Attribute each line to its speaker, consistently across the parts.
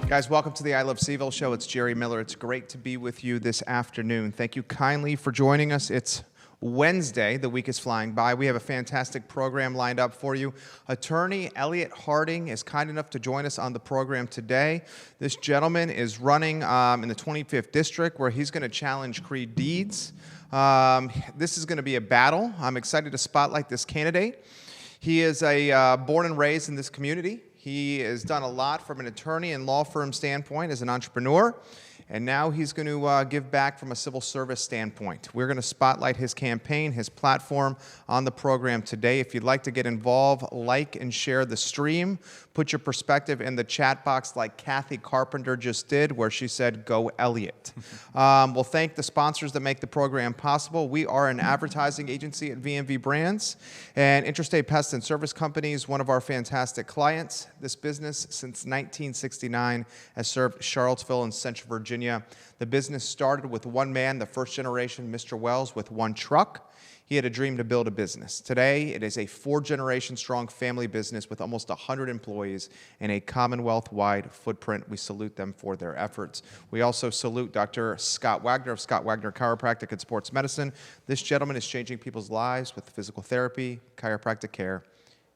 Speaker 1: Guys, welcome to the I Love CVille Show. It's Jerry Miller. It's great to be with you this afternoon. Thank you kindly for joining us. It's Wednesday. The week is flying by. We have a fantastic program lined up for you. Attorney Elliott Harding is kind enough to join us on the program today. This gentleman is running in the 25th District, where he's going to challenge Creigh Deeds. This is going to be a battle. I'm excited to spotlight this candidate. He is born and raised in this community. He has done a lot from an attorney and law firm standpoint as an entrepreneur, and now he's going to give back from a civil service standpoint. We're going to spotlight his campaign, his platform on the program today. If you'd like to get involved, like and share the stream. Put your perspective in the chat box like Kathy Carpenter just did, where she said, "Go Elliott." We'll thank the sponsors that make the program possible. We are an advertising agency at V&V Brands, and Intrastate Pest and Service Company is one of our fantastic clients. This business, since 1969, has served Charlottesville and Central Virginia. The business started with one man, the first generation, Mr. Wells, with one truck. He had a dream to build a business. Today, it is a 4-generation strong family business with almost 100 employees and a Commonwealth-wide footprint. We salute them for their efforts. We also salute Dr. Scott Wagner of Scott Wagner Chiropractic and Sports Medicine. This gentleman is changing people's lives with physical therapy, chiropractic care,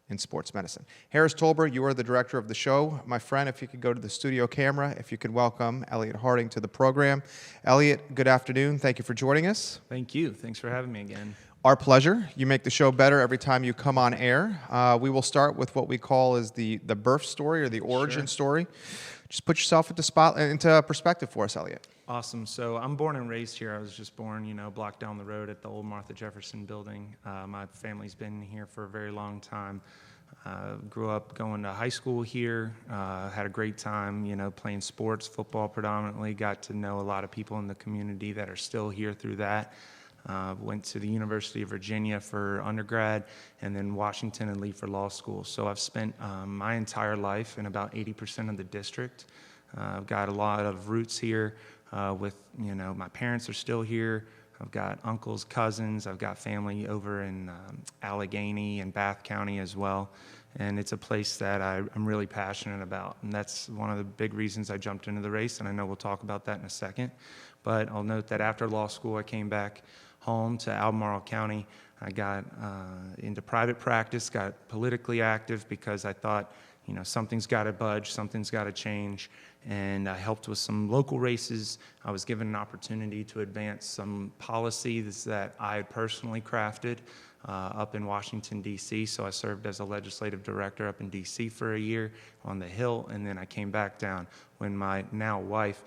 Speaker 1: and sports medicine. Harris Tolber, you are the director of the show. My friend, if you could go to the studio camera, if you could welcome Elliott Harding to the program. Elliott, good afternoon. Thank you for joining us.
Speaker 2: Thank you. Thanks for having me again.
Speaker 1: Our pleasure. You make the show better every time you come on air. We will start with what we call is the birth story or the origin story. Just put yourself into perspective for us, Elliott.
Speaker 2: Awesome. So I'm born and raised here. I was just born, a block down the road at the old Martha Jefferson building. My family's been here for a very long time. Grew up going to high school here. Had a great time, playing sports, football predominantly. Got to know a lot of people in the community that are still here through that. Went to the University of Virginia for undergrad, and then Washington and Lee for law school. So I've spent my entire life in about 80% of the district. I've got a lot of roots here my parents are still here. I've got uncles, cousins. I've got family over in Allegheny and Bath County as well. And it's a place that I'm really passionate about. And that's one of the big reasons I jumped into the race, and I know we'll talk about that in a second. But I'll note that after law school, I came back home to Albemarle County. I got into private practice, got politically active because I thought, something's got to budge, something's got to change. And I helped with some local races. I was given an opportunity to advance some policies that I had personally crafted up in Washington, D.C. So I served as a legislative director up in D.C. for a year on the Hill, and then I came back down when my now wife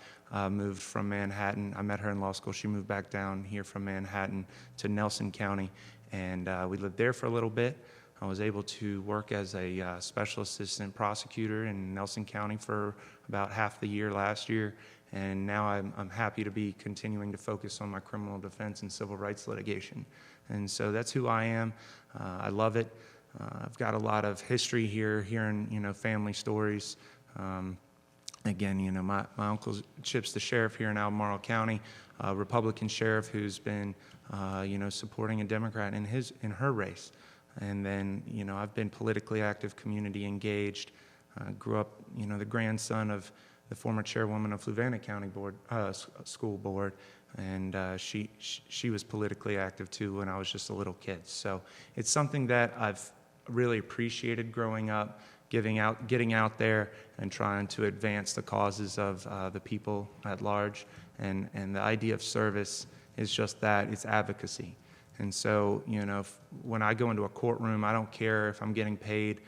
Speaker 2: moved from Manhattan. I met her in law school. She moved back down here from Manhattan to Nelson County, and we lived there for a little bit. I was able to work as a special assistant prosecutor in Nelson County for about half the year last year, and now I'm happy to be continuing to focus on my criminal defense and civil rights litigation. And so that's who I am. I love it. I've got a lot of history here, hearing family stories. Again, my uncle Chip's the sheriff here in Albemarle County, a Republican sheriff who's been supporting a Democrat in her race. And then, I've been politically active, community engaged. Grew up, the grandson of the former chairwoman of Fluvanna County School Board, and she was politically active too when I was just a little kid. So it's something that I've really appreciated growing up, getting out there and trying to advance the causes of the people at large. And the idea of service is just that, it's advocacy. And so, when I go into a courtroom, I don't care if I'm getting paid,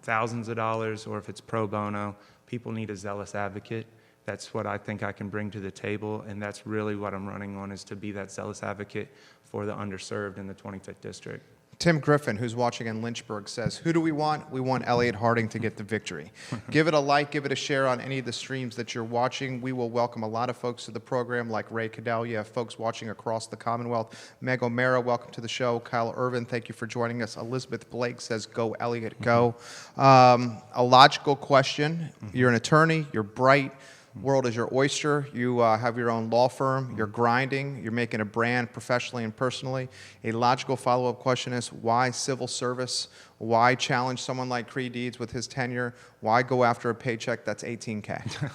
Speaker 2: thousands of dollars or if it's pro bono. People need a zealous advocate. That's what I think I can bring to the table, and that's really what I'm running on, is to be that zealous advocate for the underserved in the 25th District.
Speaker 1: Tim Griffin, who's watching in Lynchburg, says, who do we want? We want Elliott Harding to get the victory. Give it a like, give it a share on any of the streams that you're watching. We will welcome a lot of folks to the program, like Ray Cadell. You have folks watching across the Commonwealth. Meg O'Mara, welcome to the show. Kyle Irvin, thank you for joining us. Elizabeth Blake says, go Elliott, go. A logical question. You're an attorney, you're bright. World is your oyster. You have your own law firm. You're grinding. You're making a brand professionally and personally. A logical follow-up question is, why civil service? Why challenge someone like Creigh Deeds with his tenure? Why go after a paycheck that's $18K?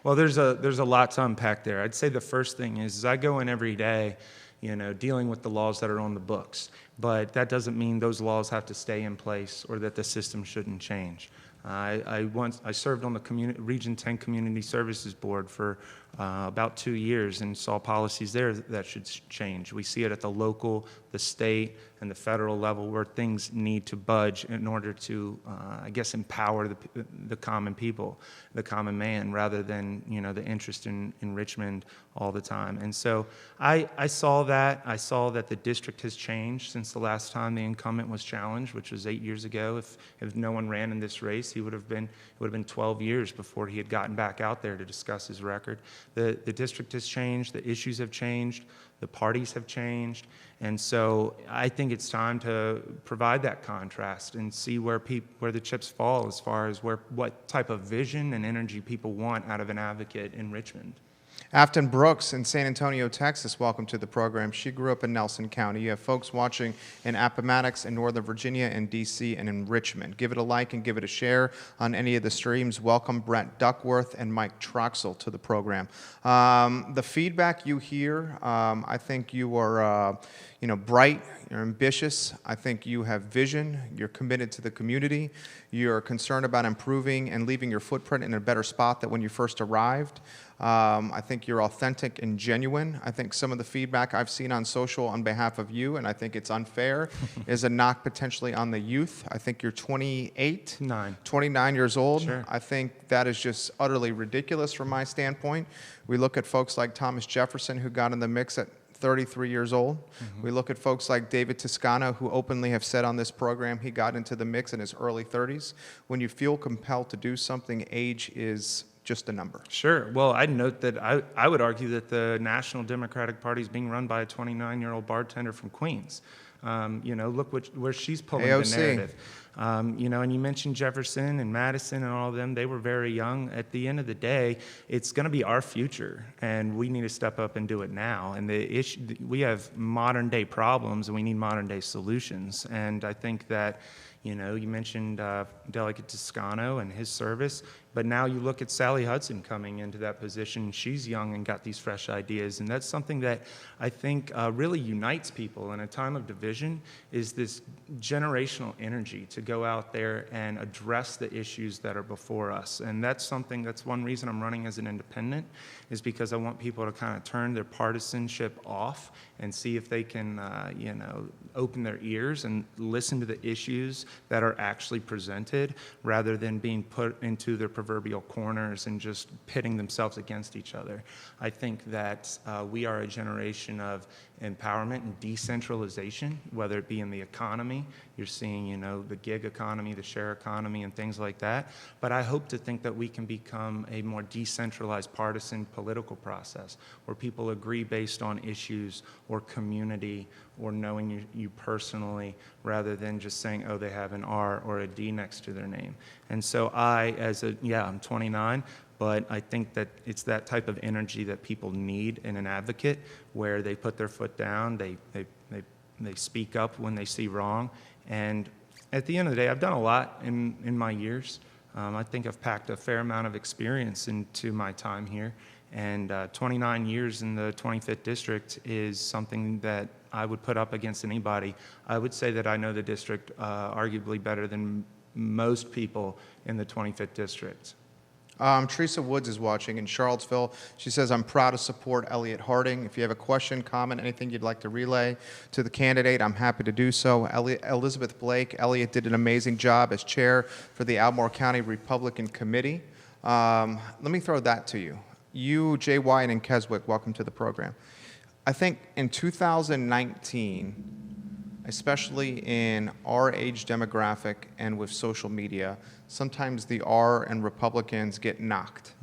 Speaker 2: Well, there's a lot to unpack there. I'd say the first thing is I go in every day, dealing with the laws that are on the books. But that doesn't mean those laws have to stay in place or that the system shouldn't change. I served on the Region 10 Community Services Board for about 2 years and saw policies there that should change. We see it at the local, the state, and the federal level where things need to budge in order to, empower the common people, the common man, rather than, the interest in Richmond all the time. And so I saw that. I saw that the district has changed since the last time the incumbent was challenged, which was 8 years ago. If no one ran in this race, it would have been 12 years before he had gotten back out there to discuss his record. The district has changed. The issues have changed. The parties have changed. And so I think it's time to provide that contrast and see where the chips fall as far as what type of vision and energy people want out of an advocate in Richmond.
Speaker 1: Afton Brooks in San Antonio, Texas, welcome to the program. She grew up in Nelson County. You have folks watching in Appomattox, in Northern Virginia, in D.C., and in Richmond. Give it a like and give it a share on any of the streams. Welcome Brent Duckworth and Mike Troxel to the program. The feedback you hear, I think you are bright, you're ambitious. I think you have vision. You're committed to the community. You're concerned about improving and leaving your footprint in a better spot than when you first arrived. I think you're authentic and genuine. I think some of the feedback I've seen on social on behalf of you, and I think it's unfair, is a knock potentially on the youth. I think you're 29 years old.
Speaker 2: Sure.
Speaker 1: I think that is just utterly ridiculous from my standpoint. We look at folks like Thomas Jefferson, who got in the mix at 33 years old. We look at folks like David Toscano, who openly have said on this program he got into the mix in his early 30s. When you feel compelled to do something, age is just a number.
Speaker 2: Sure. Well, I'd note that I would argue that the National Democratic Party is being run by a 29-year-old bartender from Queens. Look where she's pulling
Speaker 1: AOC.
Speaker 2: the narrative. And you mentioned Jefferson and Madison and all of them. They were very young. At the end of the day, it's going to be our future, and we need to step up and do it now. And we have modern-day problems, and we need modern-day solutions. And I think that, you mentioned Delegate Toscano and his service, but now you look at Sally Hudson coming into that position. She's young and got these fresh ideas, and that's something that I think really unites people in a time of division, is this generational energy to go out there and address the issues that are before us. And that's one reason I'm running as an independent, is because I want people to kind of turn their partisanship off and see if they can, open their ears and listen to the issues that are actually presented, rather than being put into their proverbial corners and just pitting themselves against each other. I think that we are a generation of empowerment and decentralization, whether it be in the economy. You're seeing, the gig economy, the share economy, and things like that. But I hope to think that we can become a more decentralized partisan political process where people agree based on issues or community or knowing you personally, rather than just saying, oh, they have an R or a D next to their name. And so I'm 29, but I think that it's that type of energy that people need in an advocate, where they put their foot down, they speak up when they see wrong. And at the end of the day, I've done a lot in my years. I think I've packed a fair amount of experience into my time here. And 29 years in the 25th District is something that I would put up against anybody. I would say that I know the district arguably better than most people in the 25th District.
Speaker 1: Teresa Woods is watching in Charlottesville. She says, I'm proud to support Elliott Harding. If you have a question, comment, anything you'd like to relay to the candidate, I'm happy to do so. Elizabeth Blake, Elliott did an amazing job as chair for the Albemarle County Republican Committee. Let me throw that to you. You, Jay Wyatt, and Keswick, welcome to the program. I think in 2019, especially in our age demographic and with social media, sometimes the R and Republicans get knocked.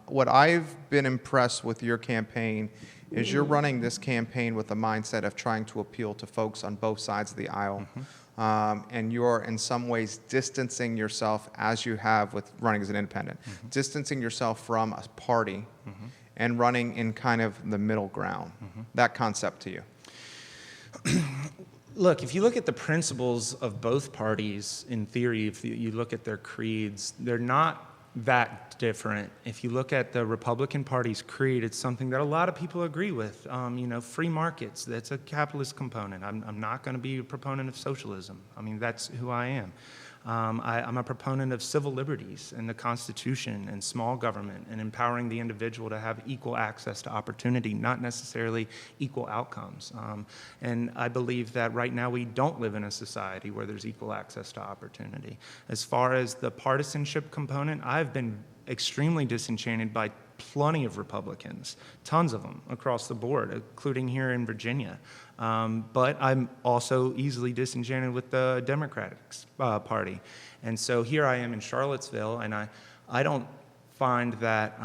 Speaker 1: What I've been impressed with your campaign is you're running this campaign with the mindset of trying to appeal to folks on both sides of the aisle. and you're in some ways distancing yourself, as you have with running as an independent, distancing yourself from a party and running in kind of the middle ground. That concept to you?
Speaker 2: Look, if you look at the principles of both parties, in theory, if you look at their creeds, they're not that different. If you look at the Republican Party's creed, it's something that a lot of people agree with. Free markets, that's a capitalist component. I'm not going to be a proponent of socialism. I mean, that's who I am. I'm a proponent of civil liberties and the Constitution and small government and empowering the individual to have equal access to opportunity, not necessarily equal outcomes. And I believe that right now we don't live in a society where there's equal access to opportunity. As far as the partisanship component, I've been extremely disenchanted by plenty of Republicans, tons of them across the board, including here in Virginia. But I'm also easily disenchanted with the Democratic Party. And so here I am in Charlottesville, and I don't find that,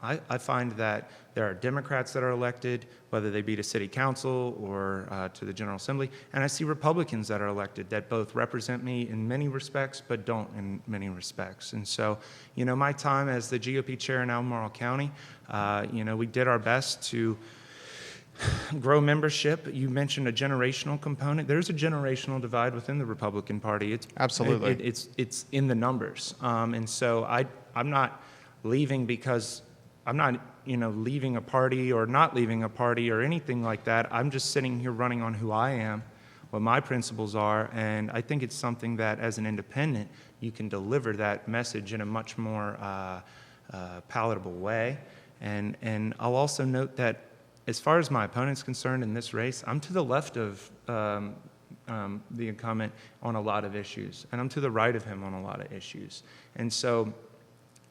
Speaker 2: I find that there are Democrats that are elected, whether they be to city council or to the General Assembly, and I see Republicans that are elected that both represent me in many respects, but don't in many respects. And so, my time as the GOP chair in Albemarle County, we did our best to grow membership. You mentioned a generational component. There's a generational divide within the Republican Party.
Speaker 1: Absolutely.
Speaker 2: It's in the numbers. And so I'm not leaving because I'm not, leaving a party or not leaving a party or anything like that. I'm just sitting here running on who I am, what my principles are, and I think it's something that as an independent, you can deliver that message in a much more palatable way. And I'll also note that as far as my opponent's concerned in this race, I'm to the left of the incumbent on a lot of issues, and I'm to the right of him on a lot of issues. And so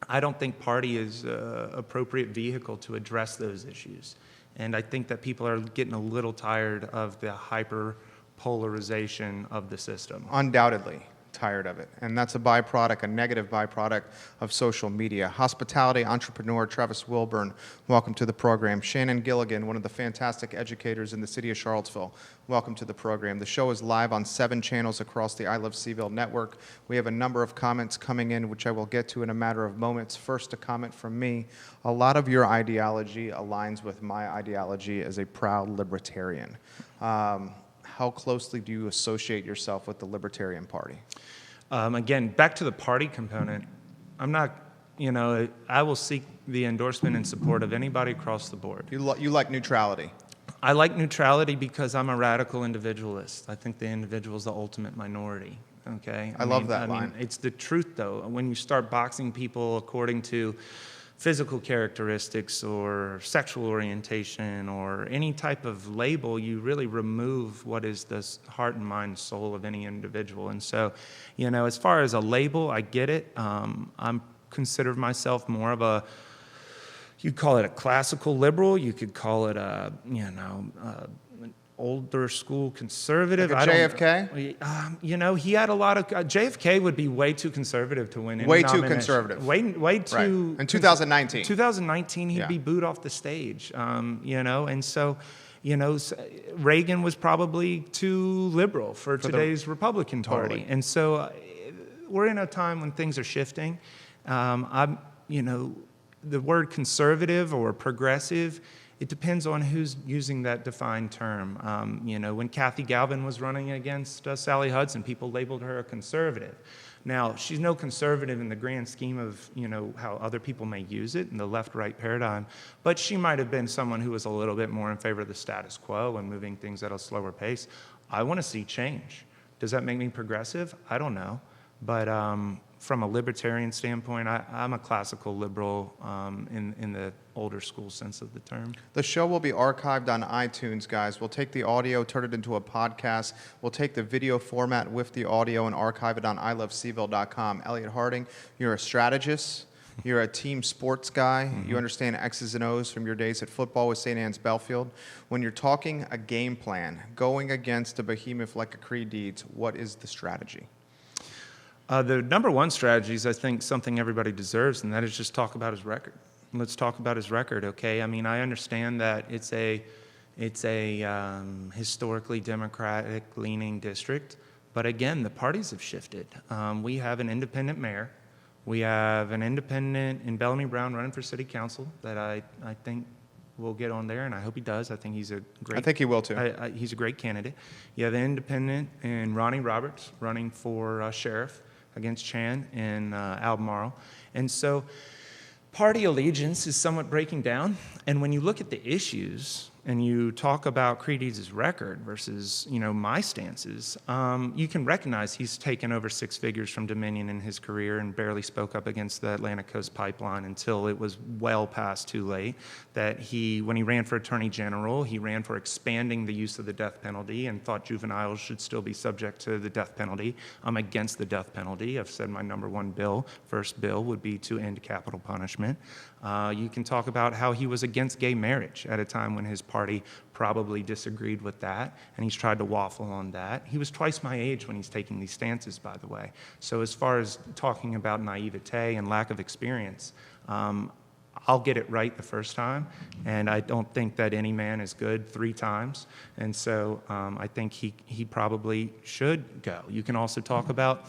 Speaker 2: I don't think party is an appropriate vehicle to address those issues. And I think that people are getting a little tired of the hyper polarization of the system.
Speaker 1: Undoubtedly tired of it. And that's a byproduct, a negative byproduct of social media. Hospitality entrepreneur Travis Wilburn, welcome to the program. Shannon Gilligan, one of the fantastic educators in the city of Charlottesville, welcome to the program. The show is live on 7 channels across the I Love CVille network. We have a number of comments coming in, which I will get to in a matter of moments. First, a comment from me. A lot of your ideology aligns with my ideology as a proud libertarian. How closely do you associate yourself with the Libertarian Party?
Speaker 2: Again, back to the party component, I'm not, I will seek the endorsement and support of anybody across the board.
Speaker 1: You like neutrality?
Speaker 2: I like neutrality because I'm a radical individualist. I think the individual is the ultimate minority, okay?
Speaker 1: I love that line.
Speaker 2: It's the truth, though. When you start boxing people according to physical characteristics or sexual orientation or any type of label, you really remove what is the heart and mind and soul of any individual. And so, as far as a label, I get it. I'm consider myself more of a, you'd call it a classical liberal, you could call it a, an older school conservative.
Speaker 1: Like a JFK?
Speaker 2: He had a lot of, JFK would be way too conservative to win any
Speaker 1: Way
Speaker 2: nomination.
Speaker 1: too conservative.
Speaker 2: Way too.
Speaker 1: Right. In 2019.
Speaker 2: 2019, he'd be booed off the stage, and so, Reagan was probably too liberal for today's Republican Party.
Speaker 1: Totally.
Speaker 2: And so we're in a time when things are shifting. The word conservative or progressive, it depends on who's using that defined term. When Kathy Galvin was running against Sally Hudson, people labeled her a conservative. Now, she's no conservative in the grand scheme of, how other people may use it in the left-right paradigm, but she might have been someone who was a little bit more in favor of the status quo and moving things at a slower pace. I want to see change. Does that make me progressive? I don't know. But from a libertarian standpoint, I'm a classical liberal in the older school sense of the term.
Speaker 1: The show will be archived on iTunes, guys. We'll take the audio, turn it into a podcast. We'll take the video format with the audio and archive it on ilovecville.com. Elliott Harding, you're a strategist. You're a team sports guy. Mm-hmm. You understand X's and O's from your days at football with St. Anne's Belfield. When you're talking a game plan, going against a behemoth like a Creigh Deeds, what is the strategy?
Speaker 2: The number one strategy is, I think, something everybody deserves, and that is just talk about his record. Let's talk about his record, okay? I mean, I understand that it's a historically Democratic-leaning district, But again, the parties have shifted. We have an independent mayor. We have an independent in Bellamy Brown running for city council that I think will get on there, and I hope he does. I think he's a great...
Speaker 1: I think he will, too.
Speaker 2: He's a great candidate. You have the independent in Ronnie Roberts running for sheriff against Chan in Albemarle. And so party allegiance is somewhat breaking down. And when you look at the issues and you talk about Creigh Deeds' record versus, my stances, you can recognize he's taken over 6 figures from Dominion in his career and barely spoke up against the Atlantic Coast Pipeline until it was well past too late. That when he ran for Attorney General, he ran for expanding the use of the death penalty and thought juveniles should still be subject to the death penalty. I'm against the death penalty. I've said my number one first bill would be to end capital punishment. You can talk about how he was against gay marriage at a time when his party probably disagreed with that, and he's tried to waffle on that. He was twice my age when he's taking these stances, by the way. So as far as talking about naivete and lack of experience, I'll get it right the first time, and I don't think that any man is good 3 times, and so I think he probably should go. You can also talk about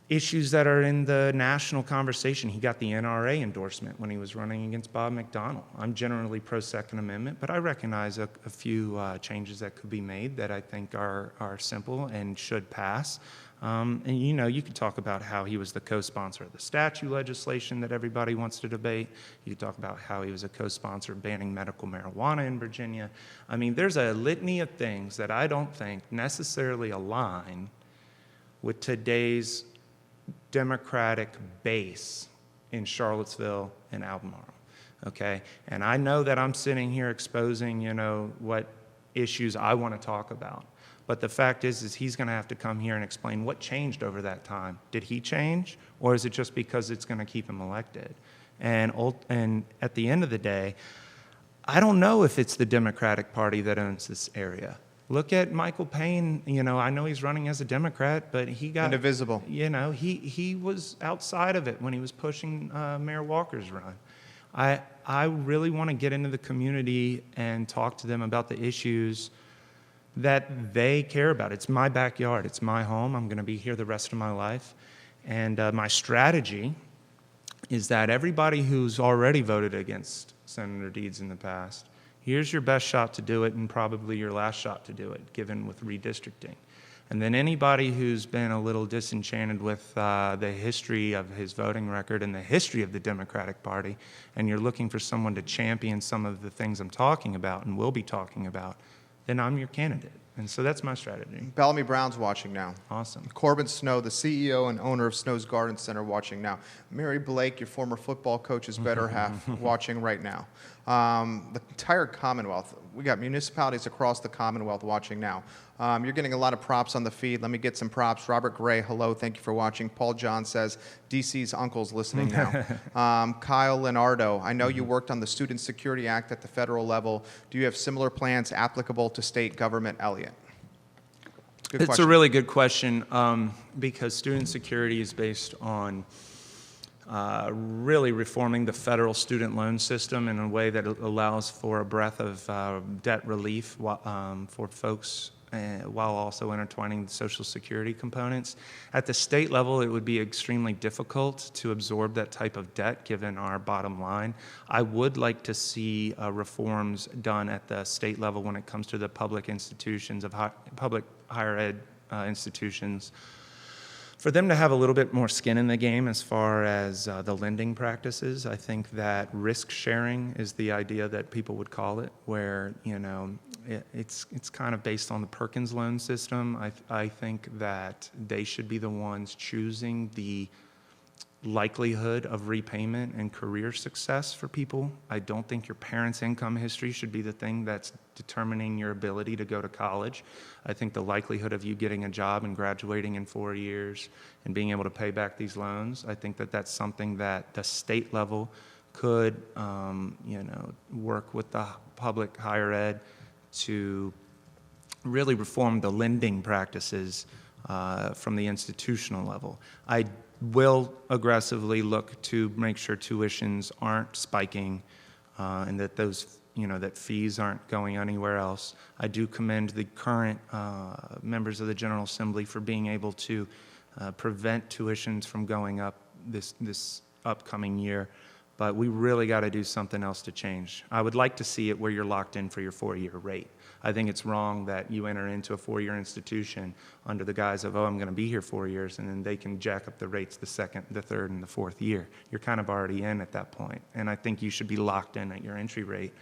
Speaker 2: issues that are in the national conversation. He got the NRA endorsement when he was running against Bob McDonnell. I'm generally pro-Second Amendment, but I recognize a few changes that could be made that I think are simple and should pass. And you could talk about how he was the co-sponsor of the statute legislation that everybody wants to debate. You could talk about how he was a co-sponsor of banning medical marijuana in Virginia. I mean, there's a litany of things that I don't think necessarily align with today's Democratic base in Charlottesville and Albemarle, okay? And I know that I'm sitting here exposing, what issues I want to talk about. But the fact is he's going to have to come here and explain what changed over that time. Did he change, or is it just because it's going to keep him elected? And at the end of the day, I don't know if it's the Democratic Party that owns this area. Look at Michael Payne. I know he's running as a Democrat, but he got
Speaker 1: indivisible.
Speaker 2: He was outside of it when he was pushing Mayor Walker's run. I really want to get into the community and talk to them about the issues that they care about. It's my backyard. It's my home. I'm going to be here the rest of my life. And my strategy is that everybody who's already voted against Senator Deeds in the past, here's your best shot to do it and probably your last shot to do it, given with redistricting. And then anybody who's been a little disenchanted with the history of his voting record and the history of the Democratic Party, and you're looking for someone to champion some of the things I'm talking about and will be talking about, then I'm your candidate. And so that's my strategy.
Speaker 1: Bellamy Brown's watching now.
Speaker 2: Awesome.
Speaker 1: Corbin Snow, the CEO and owner of Snow's Garden Center, watching now. Mary Blake, your former football coach's better half, watching right now. The entire Commonwealth. We got municipalities across the Commonwealth watching now. You're getting a lot of props on the feed. Let me get some props. Robert Gray, hello, thank you for watching. Paul John says, DC's uncle's listening now. Kyle Leonardo, I know you worked on the Student Security Act at the federal level. Do you have similar plans applicable to state government, Elliott?
Speaker 2: It's a really good question because student security is based on really reforming the federal student loan system in a way that allows for a breadth of debt relief for folks while also intertwining the Social Security components. At the state level, it would be extremely difficult to absorb that type of debt given our bottom line. I would like to see reforms done at the state level when it comes to the public institutions of public higher ed institutions, for them to have a little bit more skin in the game as far as the lending practices. I think that risk sharing is the idea that people would call it, where it's kind of based on the Perkins loan system. I think that they should be the ones choosing the likelihood of repayment and career success for people. I don't think your parents' income history should be the thing that's determining your ability to go to college. I think the likelihood of you getting a job and graduating in 4 years and being able to pay back these loans, I think that that's something that the state level could, work with the public higher ed to really reform the lending practices from the institutional level. I will aggressively look to make sure tuitions aren't spiking and that those that fees aren't going anywhere else. I do commend the current members of the General Assembly for being able to prevent tuitions from going up this upcoming year. But we really got to do something else to change. I would like to see it where you're locked in for your 4-year rate. I think it's wrong that you enter into a 4-year institution under the guise of, I'm going to be here 4 years, and then they can jack up the rates the second, the third, and the fourth year. You're kind of already in at that point, and I think you should be locked in at your entry rate.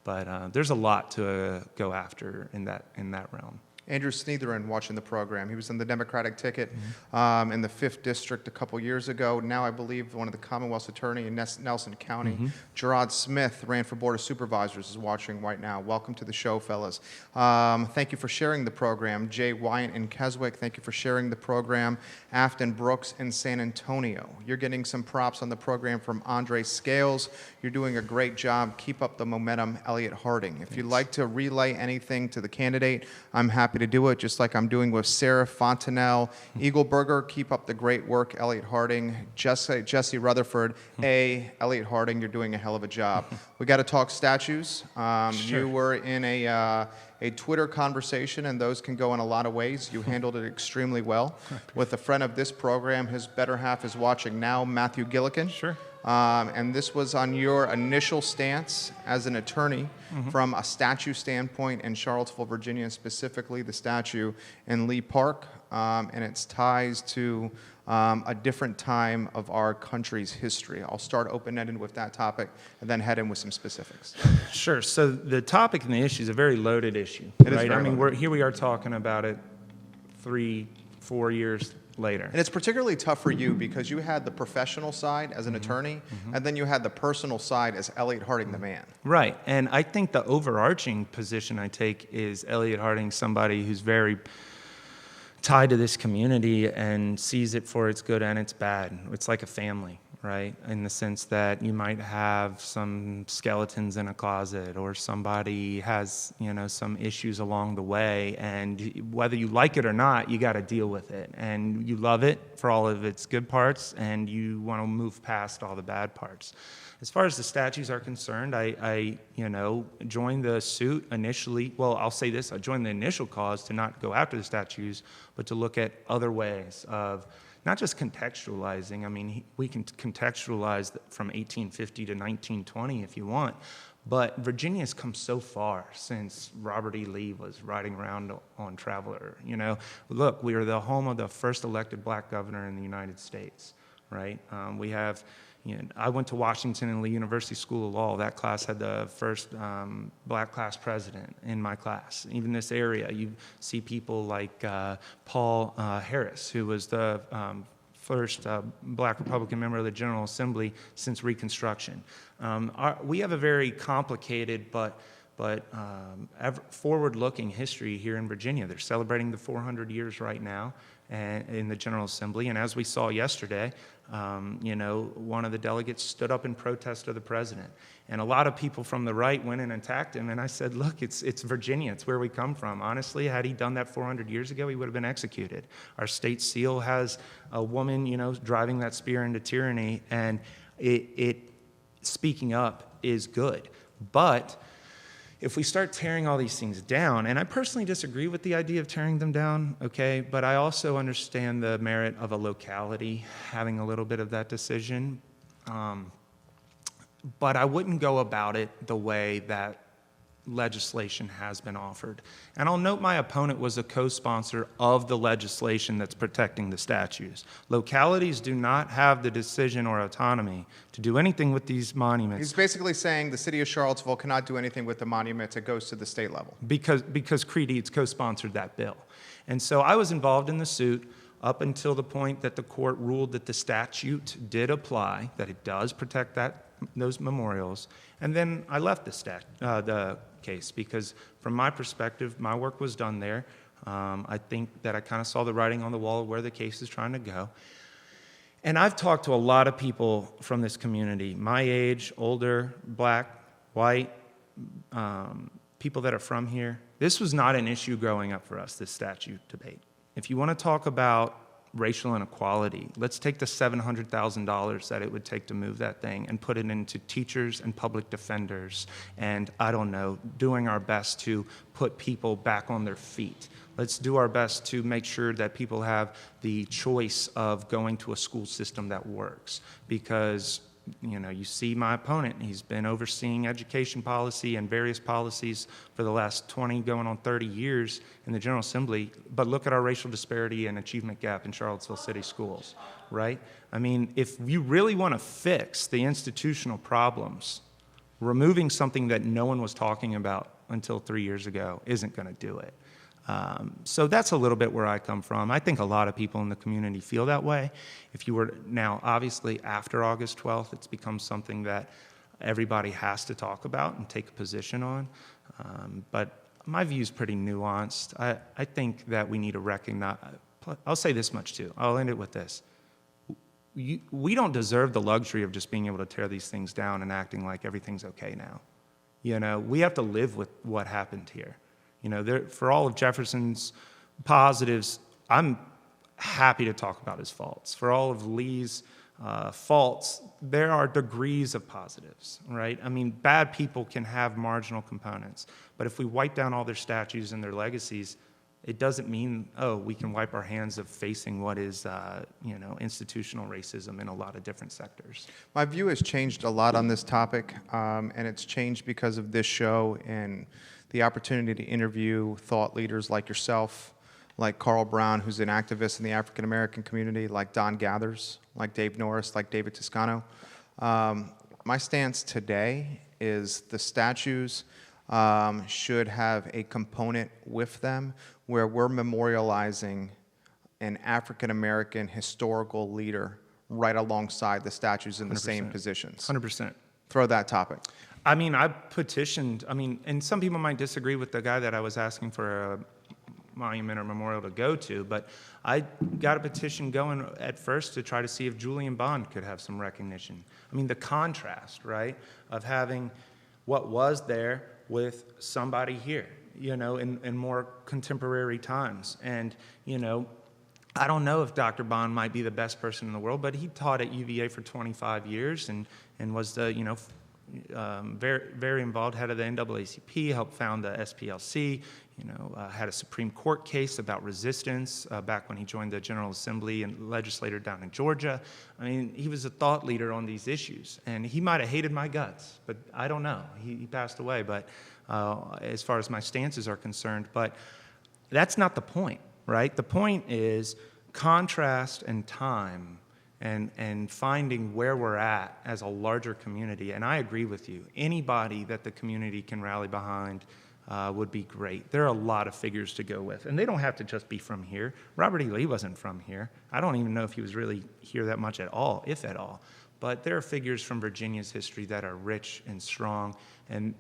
Speaker 2: But there's a lot to go after in that realm.
Speaker 1: Andrew Sneatherin watching the program. He was in the Democratic ticket in the 5th District a couple years ago. Now I believe one of the Commonwealth's attorney in Nelson County. Gerard Smith ran for Board of Supervisors, is watching right now. Welcome to the show, fellas. Thank you for sharing the program. Jay Wyant in Keswick, thank you for sharing the program. Afton Brooks in San Antonio. You're getting some props on the program from Andre Scales. You're doing a great job. Keep up the momentum, Elliott Harding. If you'd like to relay anything to the candidate, I'm happy to do it, just like I'm doing with Sarah Fontanelle. Eagleburger, keep up the great work, Elliott Harding. Jesse Rutherford, Elliott Harding, you're doing a hell of a job. We got to talk statues.
Speaker 2: Sure.
Speaker 1: You were in a Twitter conversation, and those can go in a lot of ways. You handled it extremely well. With a friend of this program, his better half is watching now, Matthew Gilligan.
Speaker 2: Sure.
Speaker 1: And this was on your initial stance as an attorney from a statue standpoint in Charlottesville, Virginia, specifically the statue in Lee Park, and its ties to a different time of our country's history. I'll start open-ended with that topic and then head in with some specifics.
Speaker 2: Sure. So the topic and the issue is a very loaded issue,
Speaker 1: It is
Speaker 2: right?
Speaker 1: very loaded.
Speaker 2: Here we are talking about it 3-4 years later.
Speaker 1: And it's particularly tough for you because you had the professional side as an attorney, and then you had the personal side as Elliott Harding, the man.
Speaker 2: Right. And I think the overarching position I take is Elliott Harding, somebody who's very tied to this community and sees it for its good and its bad. It's like a family, right? In the sense that you might have some skeletons in a closet, or somebody has, some issues along the way, and whether you like it or not, you got to deal with it. And you love it for all of its good parts, and you want to move past all the bad parts. As far as the statues are concerned, I joined the suit initially. Well, I'll say this: I joined the initial cause to not go after the statues, but to look at other ways of not just contextualizing. I mean, we can contextualize from 1850 to 1920 if you want, but Virginia's come so far since Robert E. Lee was riding around on Traveler. Look, we are the home of the first elected black governor in the United States, right? We have. I went to Washington and Lee University School of Law. That class had the first black class president in my class. Even this area, you see people like Paul Harris, who was the first black Republican member of the General Assembly since Reconstruction. We have a very complicated but forward-looking history here in Virginia. They're celebrating the 400 years right now in the General Assembly, and as we saw yesterday, one of the delegates stood up in protest of the president. And a lot of people from the right went in and attacked him, and I said, look, it's Virginia, it's where we come from. Honestly, had he done that 400 years ago, he would have been executed. Our state seal has a woman, driving that spear into tyranny, and it speaking up is good. But if we start tearing all these things down, and I personally disagree with the idea of tearing them down, okay, but I also understand the merit of a locality having a little bit of that decision. But I wouldn't go about it the way that legislation has been offered. And I'll note my opponent was a co-sponsor of the legislation that's protecting the statues. Localities do not have the decision or autonomy to do anything with these monuments.
Speaker 1: He's basically saying the city of Charlottesville cannot do anything with the monuments. It goes to the state level.
Speaker 2: Because Creigh Deeds co-sponsored that bill. And so I was involved in the suit up until the point that the court ruled that the statute did apply, that it does protect those memorials. And then I left the case because from my perspective, my work was done there. I think that I kind of saw the writing on the wall of where the case is trying to go. And I've talked to a lot of people from this community, my age, older, black, white, people that are from here. This was not an issue growing up for us, this statute debate. If you want to talk about racial inequality. Let's take the $700,000 that it would take to move that thing and put it into teachers and public defenders and, I don't know, doing our best to put people back on their feet. Let's do our best to make sure that people have the choice of going to a school system that works. Because, you see my opponent, he's been overseeing education policy and various policies for the last 20 going on 30 years in the General Assembly, but look at our racial disparity and achievement gap in Charlottesville City schools, right? I mean, if you really want to fix the institutional problems, removing something that no one was talking about until 3 years ago isn't going to do it. So that's a little bit where I come from. I think a lot of people in the community feel that way. If you were now, obviously, after August 12th, it's become something that everybody has to talk about and take a position on. But my view is pretty nuanced. I think that we need to recognize, I'll say this much too. I'll end it with this. We don't deserve the luxury of just being able to tear these things down and acting like everything's okay now. We have to live with what happened here. For all of Jefferson's positives, I'm happy to talk about his faults. For all of Lee's faults, there are degrees of positives, right? I mean, bad people can have marginal components, but if we wipe down all their statues and their legacies, it doesn't mean, we can wipe our hands of facing what is, institutional racism in a lot of different sectors.
Speaker 1: My view has changed a lot on this topic, and it's changed because of this show and the opportunity to interview thought leaders like yourself, like Carl Brown, who's an activist in the African-American community, like Don Gathers, like Dave Norris, like David Toscano. My stance today is the statues should have a component with them where we're memorializing an African-American historical leader right alongside the statues in the 100%. Same positions.
Speaker 2: 100%.
Speaker 1: Throw that topic.
Speaker 2: I mean, I petitioned, and some people might disagree with the guy that I was asking for a monument or memorial to go to, but I got a petition going at first to try to see if Julian Bond could have some recognition. I mean, the contrast, right, of having what was there with somebody here, in more contemporary times. And, I don't know if Dr. Bond might be the best person in the world, but he taught at UVA for 25 years and was the, very, very involved, head of the NAACP, helped found the SPLC, had a Supreme Court case about resistance back when he joined the General Assembly and legislator down in Georgia. I mean, he was a thought leader on these issues, and he might have hated my guts, but I don't know. He passed away, but as far as my stances are concerned, but that's not the point, right? The point is contrast and time and finding where we're at as a larger community. And I agree with you. Anybody that the community can rally behind would be great. There are a lot of figures to go with, and they don't have to just be from here. Robert E. Lee wasn't from here. I don't even know if he was really here that much at all, if at all. But there are figures from Virginia's history that are rich and strong, and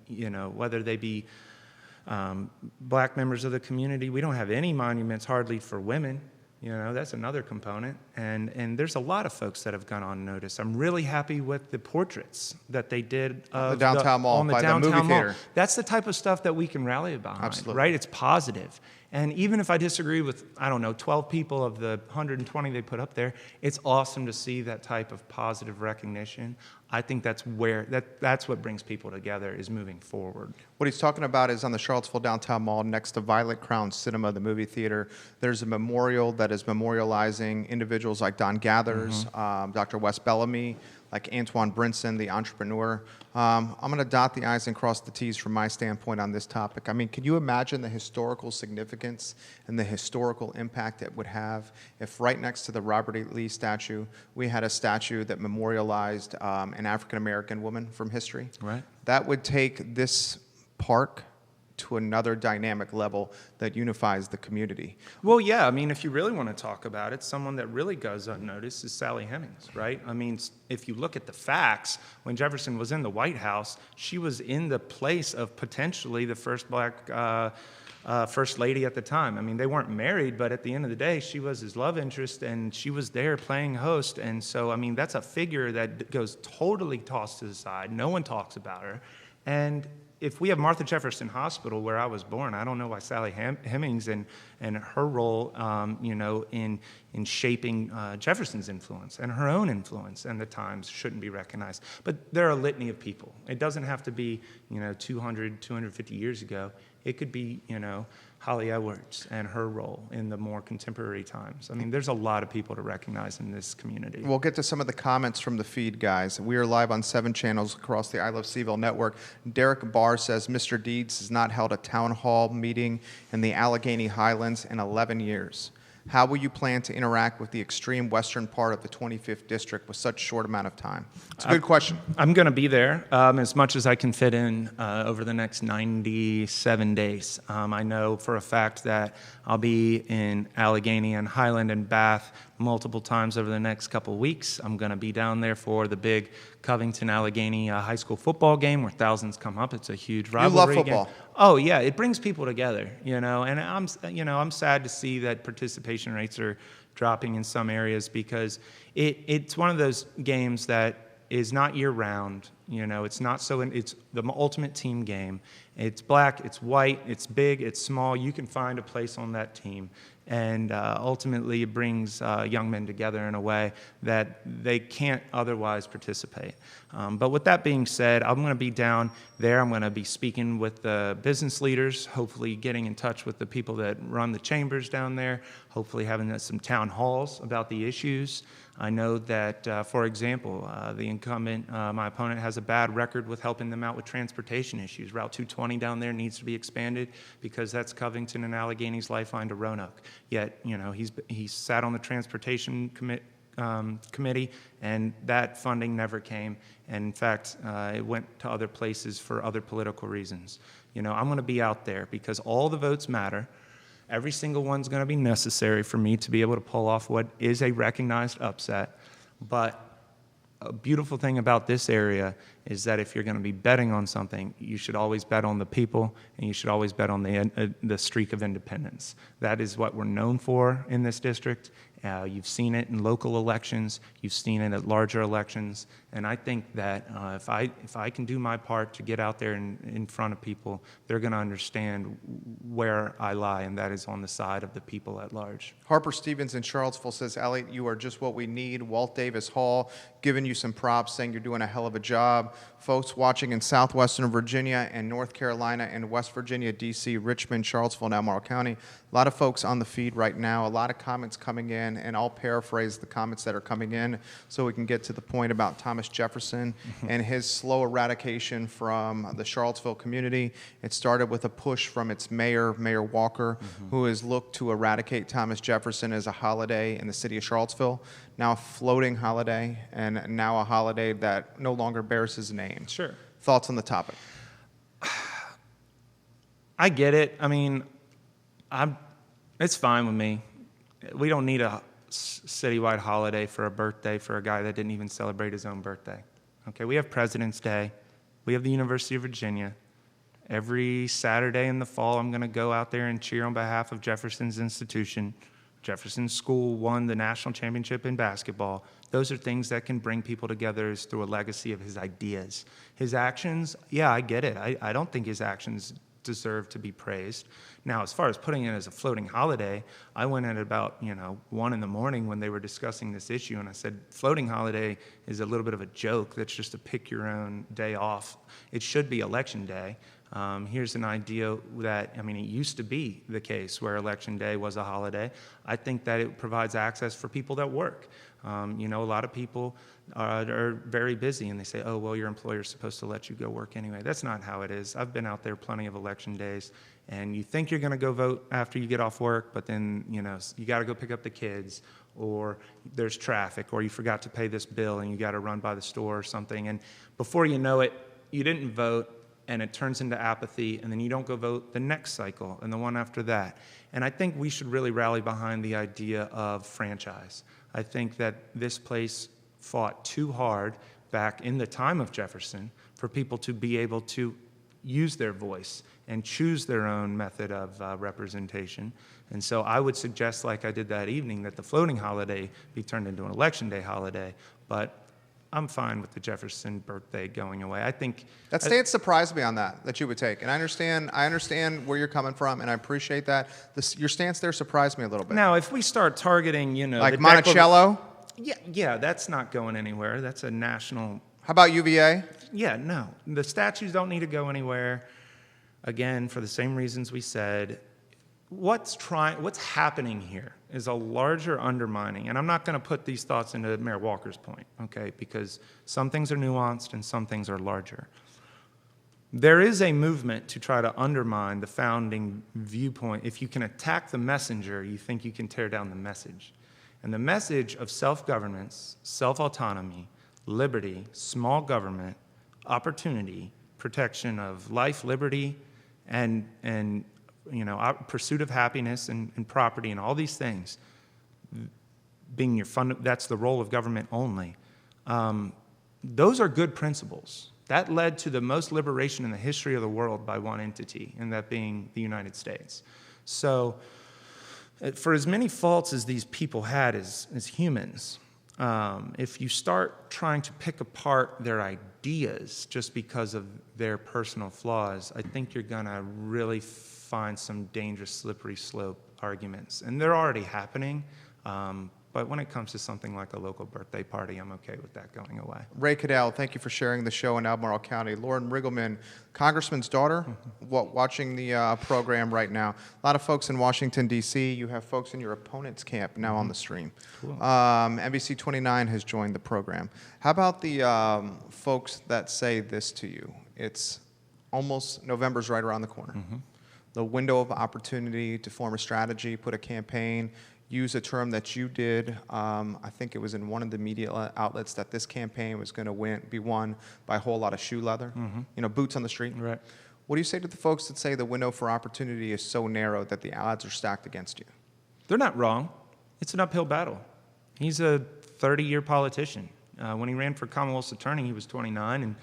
Speaker 2: whether they be black members of the community. We don't have any monuments hardly for women. That's another component. And there's a lot of folks that have gone on notice. I'm really happy with the portraits that they did of
Speaker 1: the downtown mall,
Speaker 2: on the
Speaker 1: by
Speaker 2: downtown
Speaker 1: the movie
Speaker 2: mall.
Speaker 1: theater.
Speaker 2: That's the type of stuff that we can rally behind,
Speaker 1: Absolutely.
Speaker 2: right? It's positive. And even if I disagree with, 12 people of the 120 they put up there, it's awesome to see that type of positive recognition. I think that's what brings people together, is moving forward.
Speaker 1: What he's talking about is on the Charlottesville Downtown Mall next to Violet Crown Cinema, the movie theater. There's a memorial that is memorializing individuals like Don Gathers, Dr. Wes Bellamy, like Antoine Brinson, the entrepreneur. I'm going to dot the I's and cross the T's from my standpoint on this topic. I mean, can you imagine the historical significance and the historical impact it would have if right next to the Robert E. Lee statue, we had a statue that memorialized an African-American woman from history?
Speaker 2: Right.
Speaker 1: That would take this park to another dynamic level that unifies the community.
Speaker 2: Well, yeah, if you really want to talk about it, someone that really goes unnoticed is Sally Hemings, right? If you look at the facts, when Jefferson was in the White House, she was in the place of potentially the first black first lady at the time. They weren't married, but at the end of the day, she was his love interest, and she was there playing host. And so, that's a figure that goes totally tossed to the side. No one talks about her. And if we have Martha Jefferson Hospital where I was born, I don't know why Sally Hemings and her role, in shaping Jefferson's influence and her own influence and the times shouldn't be recognized. But there are a litany of people. It doesn't have to be, 200, 250 years ago. It could be, Holly Edwards and her role in the more contemporary times. I mean, there's a lot of people to recognize in this community.
Speaker 1: We'll get to some of the comments from the feed, guys. We are live on 7 channels across the I Love CVille network. Derrick Barr says Mr. Deeds has not held a town hall meeting in the Allegheny Highlands in 11 years. How will you plan to interact with the extreme western part of the 25th District with such short amount of time? It's a good question.
Speaker 2: I'm going to be there as much as I can fit in over the next 97 days. I know for a fact that I'll be in Allegheny and Highland and Bath multiple times over the next couple of weeks. I'm going to be down there for the big Covington-Allegheny high school football game where thousands come up. It's a huge rivalry.
Speaker 1: You love football.
Speaker 2: Game. Oh yeah, it brings people together, and I'm sad to see that participation rates are dropping in some areas because it's one of those games that is not year round. It's not so. It's the ultimate team game. It's black, it's white, it's big, it's small. You can find a place on that team. And ultimately, it brings young men together in a way that they can't otherwise participate. But with that being said, I'm going to be down there. I'm going to be speaking with the business leaders, hopefully getting in touch with the people that run the chambers down there, hopefully having some town halls about the issues. I know that, for example, the incumbent, my opponent, has a bad record with helping them out with transportation issues. Route 220 down there needs to be expanded because that's Covington and Allegheny's lifeline to Roanoke. Yet, he's sat on the transportation committee, and that funding never came. And in fact, it went to other places for other political reasons. I'm going to be out there because all the votes matter. Every single one's going to be necessary for me to be able to pull off what is a recognized upset. But a beautiful thing about this area is that if you're going to be betting on something, you should always bet on the people, and you should always bet on the streak of independence. That is what we're known for in this district. You've seen it in local elections. You've seen it at larger elections. And I think that if I can do my part to get out there in front of people, they're going to understand where I lie, and that is on the side of the people at large.
Speaker 1: Harper Stevens in Charlottesville says, Elliott, you are just what we need. Walt Davis Hall giving you some props, saying you're doing a hell of a job. Folks watching in southwestern Virginia and North Carolina and West Virginia, D.C., Richmond, Charlottesville, and Albemarle County. A lot of folks on the feed right now, a lot of comments coming in, and I'll paraphrase the comments that are coming in so we can get to the point about Thomas Jefferson and his slow eradication from the Charlottesville community. It started with a push from its mayor, Mayor Walker, who has looked to eradicate Thomas Jefferson as a holiday in the city of Charlottesville. Now a floating holiday, and now a holiday that no longer bears his name.
Speaker 2: Sure.
Speaker 1: Thoughts on the topic?
Speaker 2: I get it. I mean, it's fine with me. We don't need a citywide holiday for a birthday for a guy that didn't even celebrate his own birthday. Okay, we have President's Day. We have the University of Virginia. Every Saturday in the fall, I'm going to go out there and cheer on behalf of Jefferson's institution. Jefferson's school won the national championship in basketball. Those are things that can bring people together through a legacy of his ideas. His actions, yeah, I get it. I don't think his actions deserve to be praised. Now, as far as putting it as a floating holiday, I went in at about 1 in the morning when they were discussing this issue, and I said, floating holiday is a little bit of a joke. That's just to pick your own day off. It should be Election Day. Here's an idea that, it used to be the case where Election Day was a holiday. I think that it provides access for people that work. A lot of people are very busy, and they say, oh, well, your employer's supposed to let you go work anyway. That's not how it is. I've been out there plenty of election days, and you think you're going to go vote after you get off work, but then, you got to go pick up the kids, or there's traffic, or you forgot to pay this bill, and you got to run by the store or something. And before you know it, you didn't vote, and it turns into apathy, and then you don't go vote the next cycle and the one after that. And I think we should really rally behind the idea of franchise. I think that this place fought too hard back in the time of Jefferson for people to be able to use their voice and choose their own method of representation. And so I would suggest, like I did that evening, that the floating holiday be turned into an Election Day holiday. But I'm fine with the Jefferson birthday going away. I think
Speaker 1: That stance surprised me on that you would take. And I understand where you're coming from, and I appreciate that. Your stance there surprised me a little bit.
Speaker 2: now if we start targeting,
Speaker 1: Like
Speaker 2: the
Speaker 1: Monticello?
Speaker 2: yeah, that's not going anywhere. That's a national.
Speaker 1: How about UVA?
Speaker 2: Yeah, no, the statues don't need to go anywhere. Again, for the same reasons we said. What's happening here is a larger undermining, and I'm not going to put these thoughts into Mayor Walker's point, okay, because some things are nuanced and some things are larger. There is a movement to try to undermine the founding viewpoint. If you can attack the messenger, you think you can tear down the message. And the message of self-governance, self-autonomy, liberty, small government, opportunity, protection of life, liberty, and pursuit of happiness and property and all these things, being that's the role of government only. Those are good principles. That led to the most liberation in the history of the world by one entity, and that being the United States. So, for as many faults as these people had as humans, if you start trying to pick apart their ideas just because of their personal flaws, I think you're going to really find some dangerous slippery slope arguments. And they're already happening, but when it comes to something like a local birthday party, I'm okay with that going away.
Speaker 1: Ray Cadell, thank you for sharing the show in Albemarle County. Lauren Riggleman, Congressman's daughter, watching the program right now. A lot of folks in Washington, D.C. You have folks in your opponent's camp now on the stream.
Speaker 2: Cool.
Speaker 1: NBC 29 has joined the program. How about the folks that say this to you? It's almost November's right around the corner. The window of opportunity to form a strategy, put a campaign, use a term that you did. I think it was in one of the media outlets that this campaign was going to be won by a whole lot of shoe leather, boots on the street.
Speaker 2: Right.
Speaker 1: What do you say to the folks that say the window for opportunity is so narrow that the odds are stacked against you?
Speaker 2: They're not wrong. It's an uphill battle. He's a 30-year politician. When he ran for Commonwealth's attorney, he was 29, and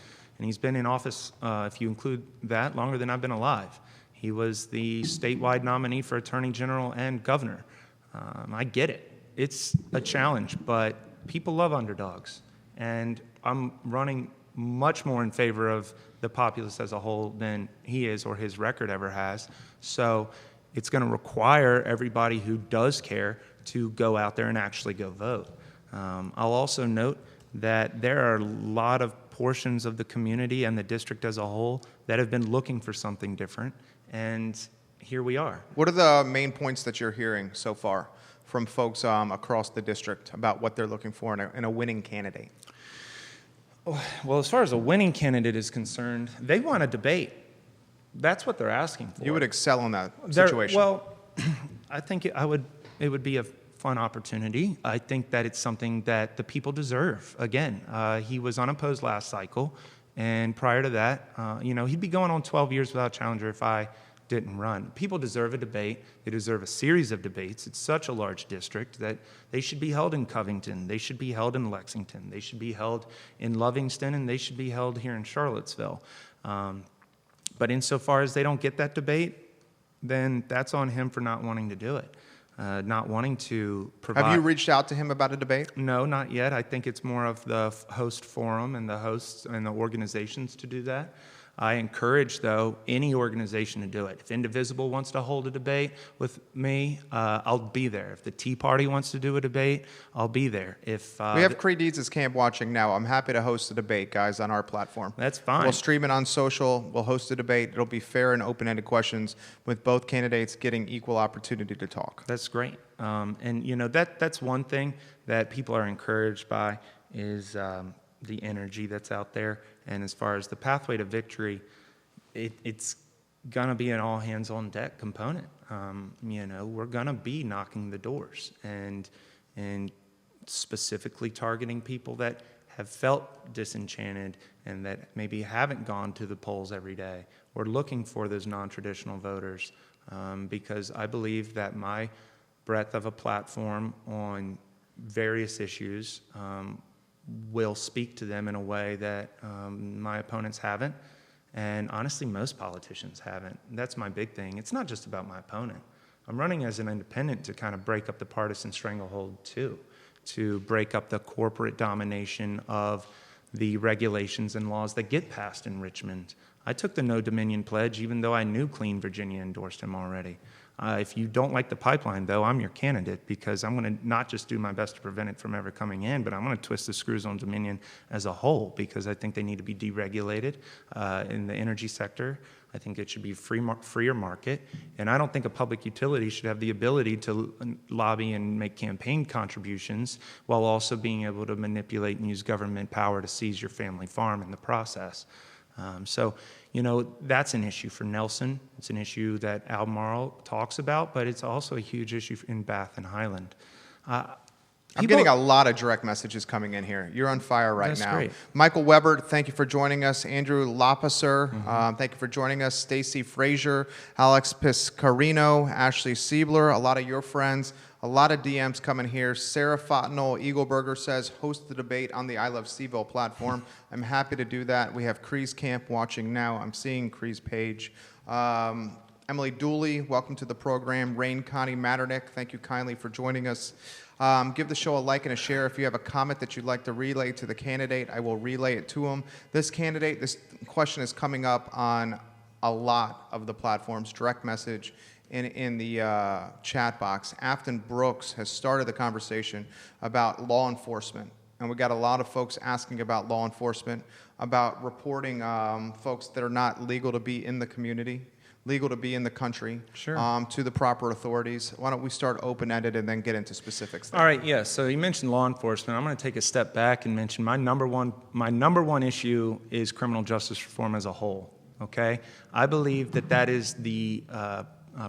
Speaker 2: he's been in office, if you include that, longer than I've been alive. He was the statewide nominee for Attorney General and Governor. I get it. It's a challenge, but people love underdogs. And I'm running much more in favor of the populace as a whole than he is or his record ever has. So it's going to require everybody who does care to go out there and actually go vote. I'll also note that there are a lot of portions of the community and the district as a whole that have been looking for something different. And here we are.
Speaker 1: What are the main points that you're hearing so far from folks across the district about what they're looking for in a winning candidate?
Speaker 2: Well, as far as a winning candidate is concerned, they want a debate. That's what they're asking for.
Speaker 1: You would excel in that situation.
Speaker 2: Well, I think it would be a fun opportunity. I think that it's something that the people deserve. Again, he was unopposed last cycle. And prior to that, he'd be going on 12 years without a challenger if I didn't run. People deserve a debate. They deserve a series of debates. It's such a large district that they should be held in Covington. They should be held in Lexington. They should be held in Livingston, and they should be held here in Charlottesville. But insofar as they don't get that debate, then that's on him for not wanting to do it. Not wanting to provide.
Speaker 1: Have you reached out to him about a debate?
Speaker 2: No, not yet. I think it's more of the host forum and the hosts and the organizations to do that. I encourage, though, any organization to do it. If Indivisible wants to hold a debate with me, I'll be there. If the Tea Party wants to do a debate, I'll be there. If
Speaker 1: we have Creigh Deeds' camp watching now. I'm happy to host a debate, guys, on our platform.
Speaker 2: That's fine.
Speaker 1: We'll stream it on social. We'll host a debate. It'll be fair and open-ended questions with both candidates getting equal opportunity to talk.
Speaker 2: That's great. And, that's one thing that people are encouraged by is the energy that's out there. And as far as the pathway to victory, it's going to be an all-hands-on-deck component. We're going to be knocking the doors and specifically targeting people that have felt disenchanted and that maybe haven't gone to the polls every day. We're looking for those non-traditional voters because I believe that my breadth of a platform on various issues will speak to them in a way that my opponents haven't, and honestly most politicians haven't. That's my big thing. It's not just about my opponent. I'm running as an independent to kind of break up the partisan stranglehold too, to break up the corporate domination of the regulations and laws that get passed in Richmond. I took the No Dominion pledge, even though I knew Clean Virginia endorsed him already. If you don't like the pipeline, though, I'm your candidate, because I'm going to not just do my best to prevent it from ever coming in, but I'm going to twist the screws on Dominion as a whole, because I think they need to be deregulated in the energy sector. I think it should be freer market, and I don't think a public utility should have the ability to lobby and make campaign contributions while also being able to manipulate and use government power to seize your family farm in the process. So, you know, that's an issue for Nelson. It's an issue that Albemarle talks about, but it's also a huge issue in Bath and Highland.
Speaker 1: I'm getting a lot of direct messages coming in here. You're on fire right
Speaker 2: That's
Speaker 1: now.
Speaker 2: great.
Speaker 1: Michael Weber, thank you for joining us. Andrew Lapasser, thank you for joining us. Stacy Frazier, Alex Piscarino, Ashley Siebler, a lot of your friends. A lot of DMs coming here. Sarah Fontenot, Eagleburger says, host the debate on the I Love CVille platform. I'm happy to do that. We have Cree's Camp watching now. I'm seeing Cree's page. Emily Dooley, welcome to the program. Rain Connie Matternick, thank you kindly for joining us. Give the show a like and a share. If you have a comment that you'd like to relay to the candidate, I will relay it to him. This question is coming up on a lot of the platforms, direct message, in the chat box. Afton Brooks has started the conversation about law enforcement, and we got a lot of folks asking about law enforcement, about reporting folks that are not legal to be in the community, legal to be in the country,
Speaker 2: Sure.
Speaker 1: To the proper authorities. Why don't we start open-ended and then get into specifics there?
Speaker 2: All right, yeah, so you mentioned law enforcement. I'm going to take a step back and mention my number one issue is criminal justice reform as a whole, okay? I believe that is the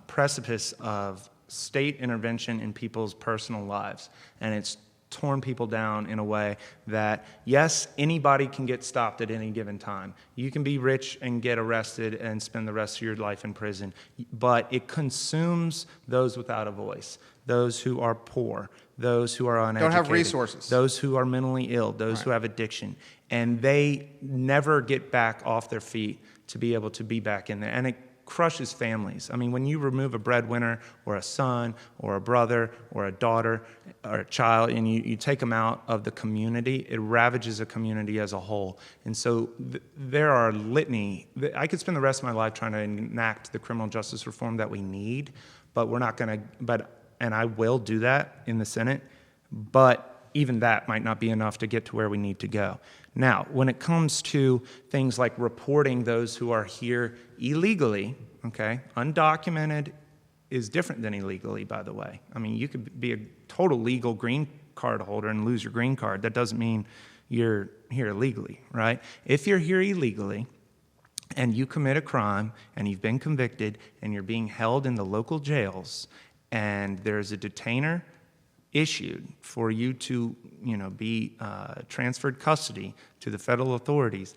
Speaker 2: precipice of state intervention in people's personal lives, and it's torn people down in a way that, yes, anybody can get stopped at any given time. You can be rich and get arrested and spend the rest of your life in prison, but it consumes those without a voice, those who are poor, those who are uneducated,
Speaker 1: don't have resources,
Speaker 2: those who are mentally ill, those who have addiction, and they never get back off their feet to be able to be back in there. And it crushes families. I mean, when you remove a breadwinner or a son or a brother or a daughter or a child and you take them out of the community, it ravages a community as a whole. And so there are litany. I could spend the rest of my life trying to enact the criminal justice reform that we need, but we're not going to, and I will do that in the Senate, but even that might not be enough to get to where we need to go. Now, when it comes to things like reporting those who are here illegally, okay, undocumented is different than illegally, by the way. I mean, you could be a total legal green card holder and lose your green card. That doesn't mean you're here illegally, right? If you're here illegally and you commit a crime and you've been convicted and you're being held in the local jails and there's a detainer issued for you to, be transferred custody to the federal authorities,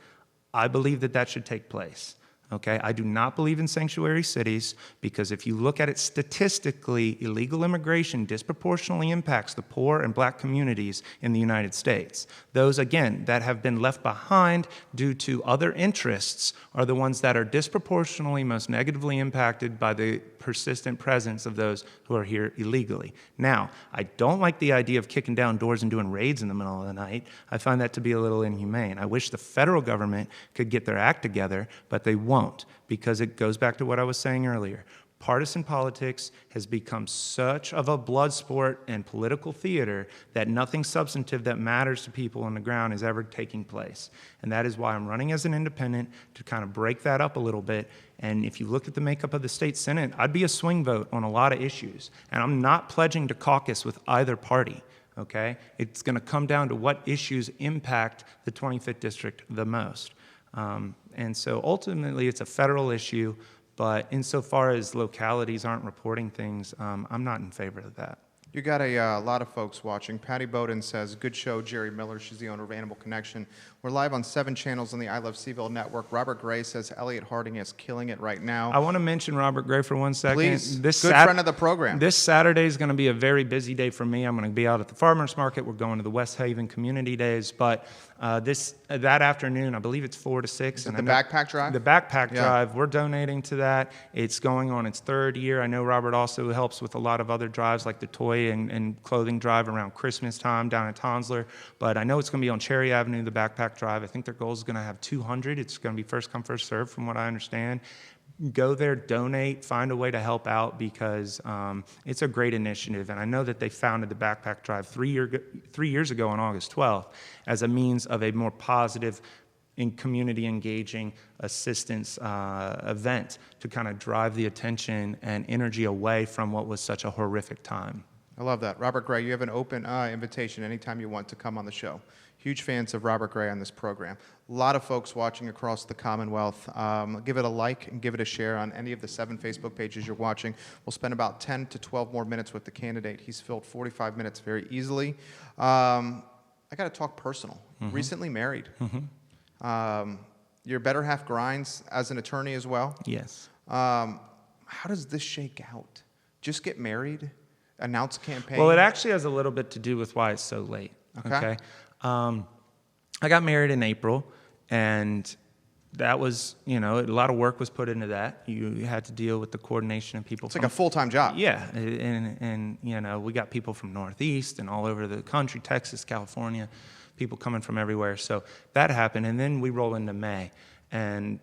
Speaker 2: I believe that should take place. Okay, I do not believe in sanctuary cities because if you look at it statistically, illegal immigration disproportionately impacts the poor and black communities in the United States. Those, again, that have been left behind due to other interests are the ones that are disproportionately most negatively impacted by the persistent presence of those who are here illegally. Now, I don't like the idea of kicking down doors and doing raids in the middle of the night. I find that to be a little inhumane. I wish the federal government could get their act together, but they won't. Because it goes back to what I was saying earlier. Partisan politics has become such of a blood sport and political theater that nothing substantive that matters to people on the ground is ever taking place. And that is why I'm running as an independent to kind of break that up a little bit. And if you look at the makeup of the state Senate, I'd be a swing vote on a lot of issues. And I'm not pledging to caucus with either party. Okay? It's going to come down to what issues impact the 25th district the most. And so ultimately it's a federal issue, but insofar as localities aren't reporting things, I'm not in favor of that.
Speaker 1: You got a lot of folks watching. Patty Boden says, good show, Jerry Miller. She's the owner of Animal Connection. We're live on 7 channels on the I Love CVille network. Robert Gray says Elliott Harding is killing it right now.
Speaker 2: I want to mention Robert Gray for 1 second.
Speaker 1: Please, good friend of the program.
Speaker 2: This Saturday is going to be a very busy day for me. I'm going to be out at the farmers market. We're going to the West Haven Community Days. But that afternoon, I believe it's 4 to 6.
Speaker 1: Is it the backpack drive?
Speaker 2: The backpack drive. We're donating to that. It's going on its 3rd year. I know Robert also helps with a lot of other drives like the toy toy and clothing drive around Christmas time down at Tonsler. But I know it's going to be on Cherry Avenue, the backpack drive. I think their goal is going to have 200. It's going to be first come, first serve from what I understand. Go there, donate, find a way to help out because it's a great initiative. And I know that they founded the Backpack Drive 3 years ago on August 12th as a means of a more positive and community engaging assistance event to kind of drive the attention and energy away from what was such a horrific time.
Speaker 1: I love that. Robert Gray, you have an open invitation anytime you want to come on the show. Huge fans of Robert Gray on this program. A lot of folks watching across the Commonwealth. Give it a like and give it a share on any of the 7 Facebook pages you're watching. We'll spend about 10 to 12 more minutes with the candidate. He's filled 45 minutes very easily. I got to talk personal. Recently married. Your better half grinds as an attorney as well.
Speaker 2: Yes.
Speaker 1: How does this shake out? Just get married? Announce a campaign?
Speaker 2: Well, it actually has a little bit to do with why it's so late. Okay. I got married in April, and that was, a lot of work was put into that. You had to deal with the coordination of people.
Speaker 1: It's like a full-time job.
Speaker 2: Yeah, and we got people from Northeast and all over the country, Texas, California, people coming from everywhere. So that happened, and then we roll into May, and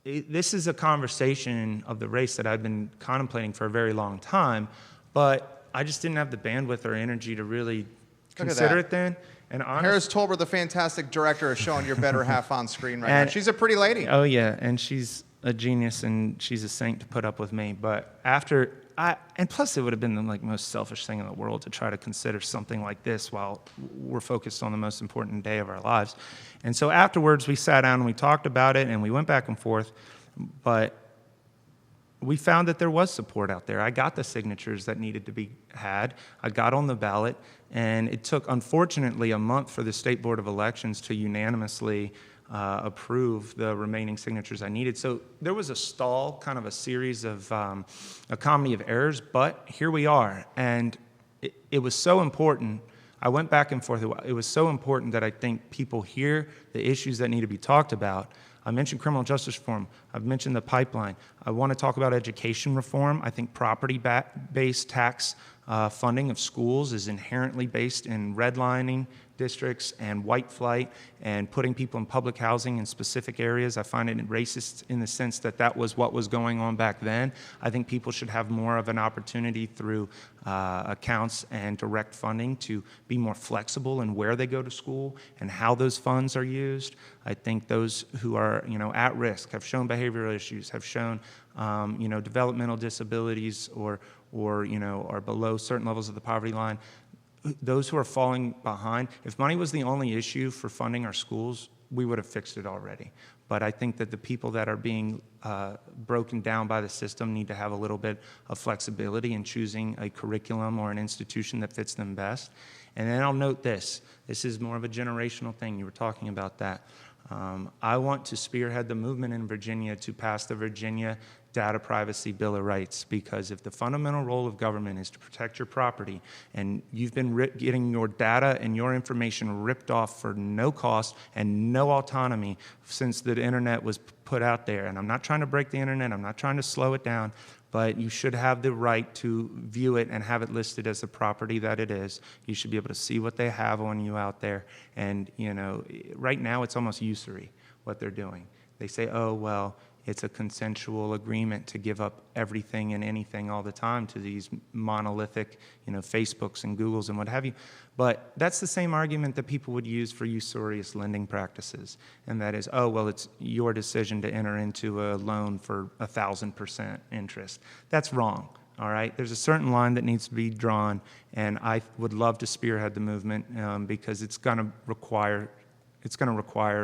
Speaker 2: this is a conversation of the race that I've been contemplating for a very long time, but I just didn't have the bandwidth or energy to really consider it then. And
Speaker 1: Harris Tolber, the fantastic director, is showing your better half on screen right now. She's a pretty lady.
Speaker 2: Oh, yeah, and she's a genius, and she's a saint to put up with me. But and plus it would have been the most selfish thing in the world to try to consider something like this while we're focused on the most important day of our lives. And so afterwards, we sat down and we talked about it, and we went back and forth. But we found that there was support out there. I got the signatures that needed to be had. I got on the ballot, and it took, unfortunately, a month for the State Board of Elections to unanimously approve the remaining signatures I needed. So there was a stall, kind of a series of, a comedy of errors, but here we are. And it was so important. I went back and forth. It was so important that I think people hear the issues that need to be talked about. I mentioned criminal justice reform. I've mentioned the pipeline. I want to talk about education reform. I think property-based tax funding of schools is inherently based in redlining districts and white flight and putting people in public housing in specific areas. I find it racist in the sense that that was what was going on back then. I think people should have more of an opportunity through accounts and direct funding to be more flexible in where they go to school and how those funds are used. I think those who are at risk, have shown behavioral issues, have shown developmental disabilities or are below certain levels of the poverty line, those who are falling behind, if money was the only issue for funding our schools, we would have fixed it already. But I think that the people that are being broken down by the system need to have a little bit of flexibility in choosing a curriculum or an institution that fits them best. And then I'll note this is more of a generational thing. You were talking about that. I want to spearhead the movement in Virginia to pass the Virginia Data Privacy Bill of Rights, because if the fundamental role of government is to protect your property and you've been getting your data and your information ripped off for no cost and no autonomy since the internet was put out there, and I'm not trying to break the internet, I'm not trying to slow it down, but you should have the right to view it and have it listed as the property that it is. You should be able to see what they have on you out there. And, right now it's almost usury what they're doing. They say, oh, well, it's a consensual agreement to give up everything and anything all the time to these monolithic, Facebooks and Googles and what have you. But that's the same argument that people would use for usurious lending practices. And that is, oh, well, it's your decision to enter into a loan for 1,000% interest. That's wrong, all right? There's a certain line that needs to be drawn, and I would love to spearhead the movement because it's going to require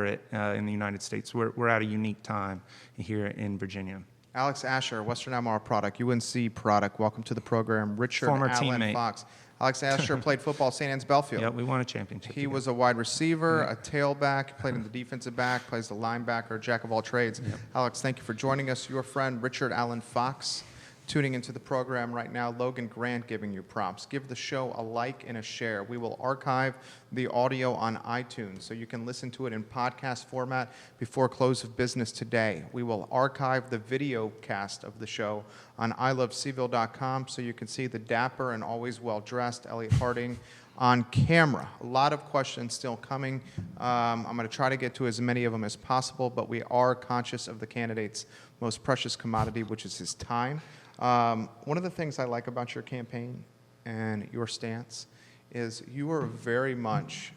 Speaker 2: it in the United States. We're at a unique time here in Virginia.
Speaker 1: Alex Asher, Western Albemarle product, UNC product. Welcome to the program. Richard
Speaker 2: Former
Speaker 1: Allen
Speaker 2: teammate.
Speaker 1: Fox. Alex Asher played football at St. Anne's Belfield.
Speaker 2: Yeah, we won a championship.
Speaker 1: He
Speaker 2: together.
Speaker 1: was a wide receiver, a tailback, played in the defensive back, plays the linebacker, jack of all trades.
Speaker 2: Yep.
Speaker 1: Alex, thank you for joining us. Your friend, Richard Allen Fox. tuning into the program right now, Logan Grant giving you props. Give the show a like and a share. We will archive the audio on iTunes so you can listen to it in podcast format before close of business today. We will archive the video cast of the show on ilovecville.com so you can see the dapper and always well-dressed Elliott Harding on camera. A lot of questions still coming. I'm going to try to get to as many of them as possible, but we are conscious of the candidate's most precious commodity, which is his time. One of the things I like about your campaign and your stance is you are very much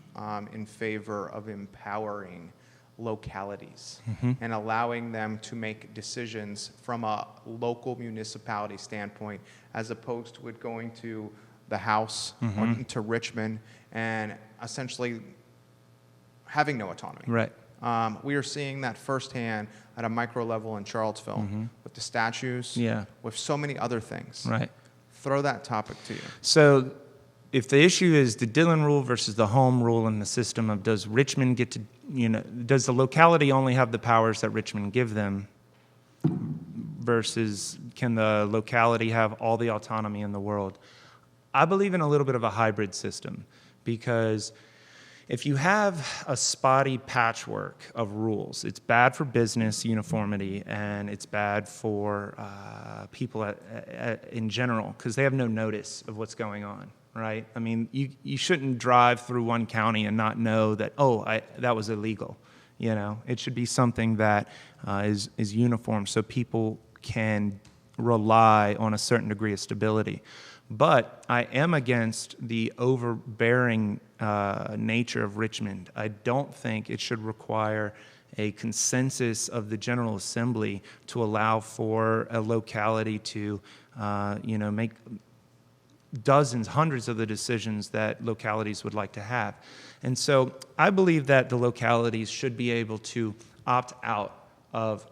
Speaker 1: in favor of empowering localities and allowing them to make decisions from a local municipality standpoint as opposed to it going to the House or to Richmond and essentially having no autonomy.
Speaker 2: Right.
Speaker 1: We are seeing that firsthand at a micro level in Charlottesville with the statues, with so many other things.
Speaker 2: Right.
Speaker 1: Throw that topic to you.
Speaker 2: So if the issue is the Dillon rule versus the home rule in the system of does Richmond get to, does the locality only have the powers that Richmond give them versus can the locality have all the autonomy in the world? I believe in a little bit of a hybrid system because if you have a spotty patchwork of rules, it's bad for business uniformity and it's bad for people in general because they have no notice of what's going on, right? I mean, you shouldn't drive through one county and not know that, that was illegal. It should be something that is uniform so people can rely on a certain degree of stability. But I am against the overbearing nature of Richmond. I don't think it should require a consensus of the General Assembly to allow for a locality to, make dozens, hundreds of the decisions that localities would like to have. And so I believe that the localities should be able to opt out of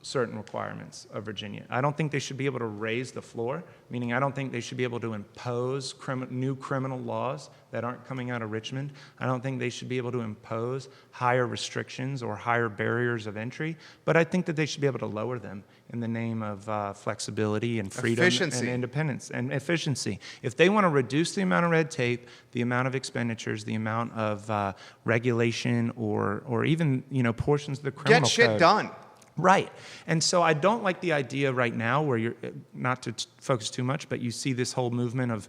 Speaker 2: certain requirements of Virginia. I don't think they should be able to raise the floor, meaning I don't think they should be able to impose new criminal laws that aren't coming out of Richmond. I don't think they should be able to impose higher restrictions or higher barriers of entry, but I think that they should be able to lower them in the name of flexibility and freedom and independence and efficiency. If they want to reduce the amount of red tape, the amount of expenditures, the amount of regulation or even portions of the criminal
Speaker 1: Get shit
Speaker 2: code,
Speaker 1: done.
Speaker 2: Right. And so I don't like the idea right now where you're, not to focus too much, but you see this whole movement of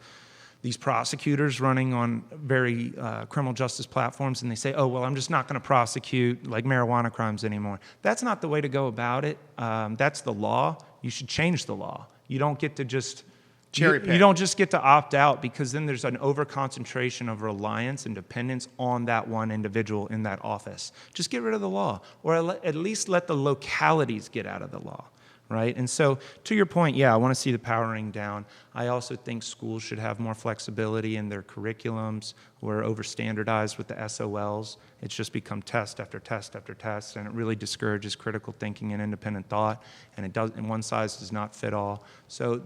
Speaker 2: these prosecutors running on very criminal justice platforms, and they say, I'm just not going to prosecute like marijuana crimes anymore. That's not the way to go about it. That's the law. You should change the law. You don't get to just cherry pick. You don't just get to opt out because then there's an over-concentration of reliance and dependence on that one individual in that office. Just get rid of the law, or at least let the localities get out of the law, right? And so to your point, I want to see the powering down. I also think schools should have more flexibility in their curriculums. We're over-standardized with the SOLs. It's just become test after test after test, and it really discourages critical thinking and independent thought, and one size does not fit all. So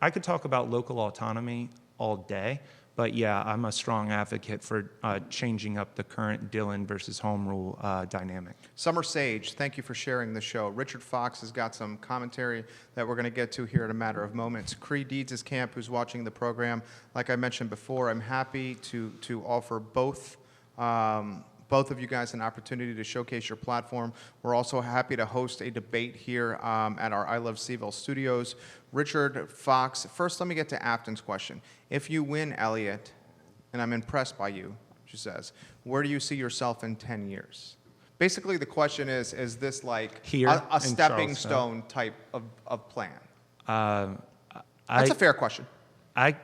Speaker 2: I could talk about local autonomy all day, but I'm a strong advocate for changing up the current Dillon versus home rule dynamic.
Speaker 1: Summer Sage, thank you for sharing the show. Richard Fox has got some commentary that we're going to get to here in a matter of moments. Creigh Deeds' camp, who's watching the program. Like I mentioned before, I'm happy to offer both of you guys an opportunity to showcase your platform. We're also happy to host a debate here at our I Love CVille studios. Richard Fox, first let me get to Afton's question. If you win, Elliott, and I'm impressed by you, she says, where do you see yourself in 10 years? Basically, the question is this like a stepping stone type of plan? That's a fair question.
Speaker 2: I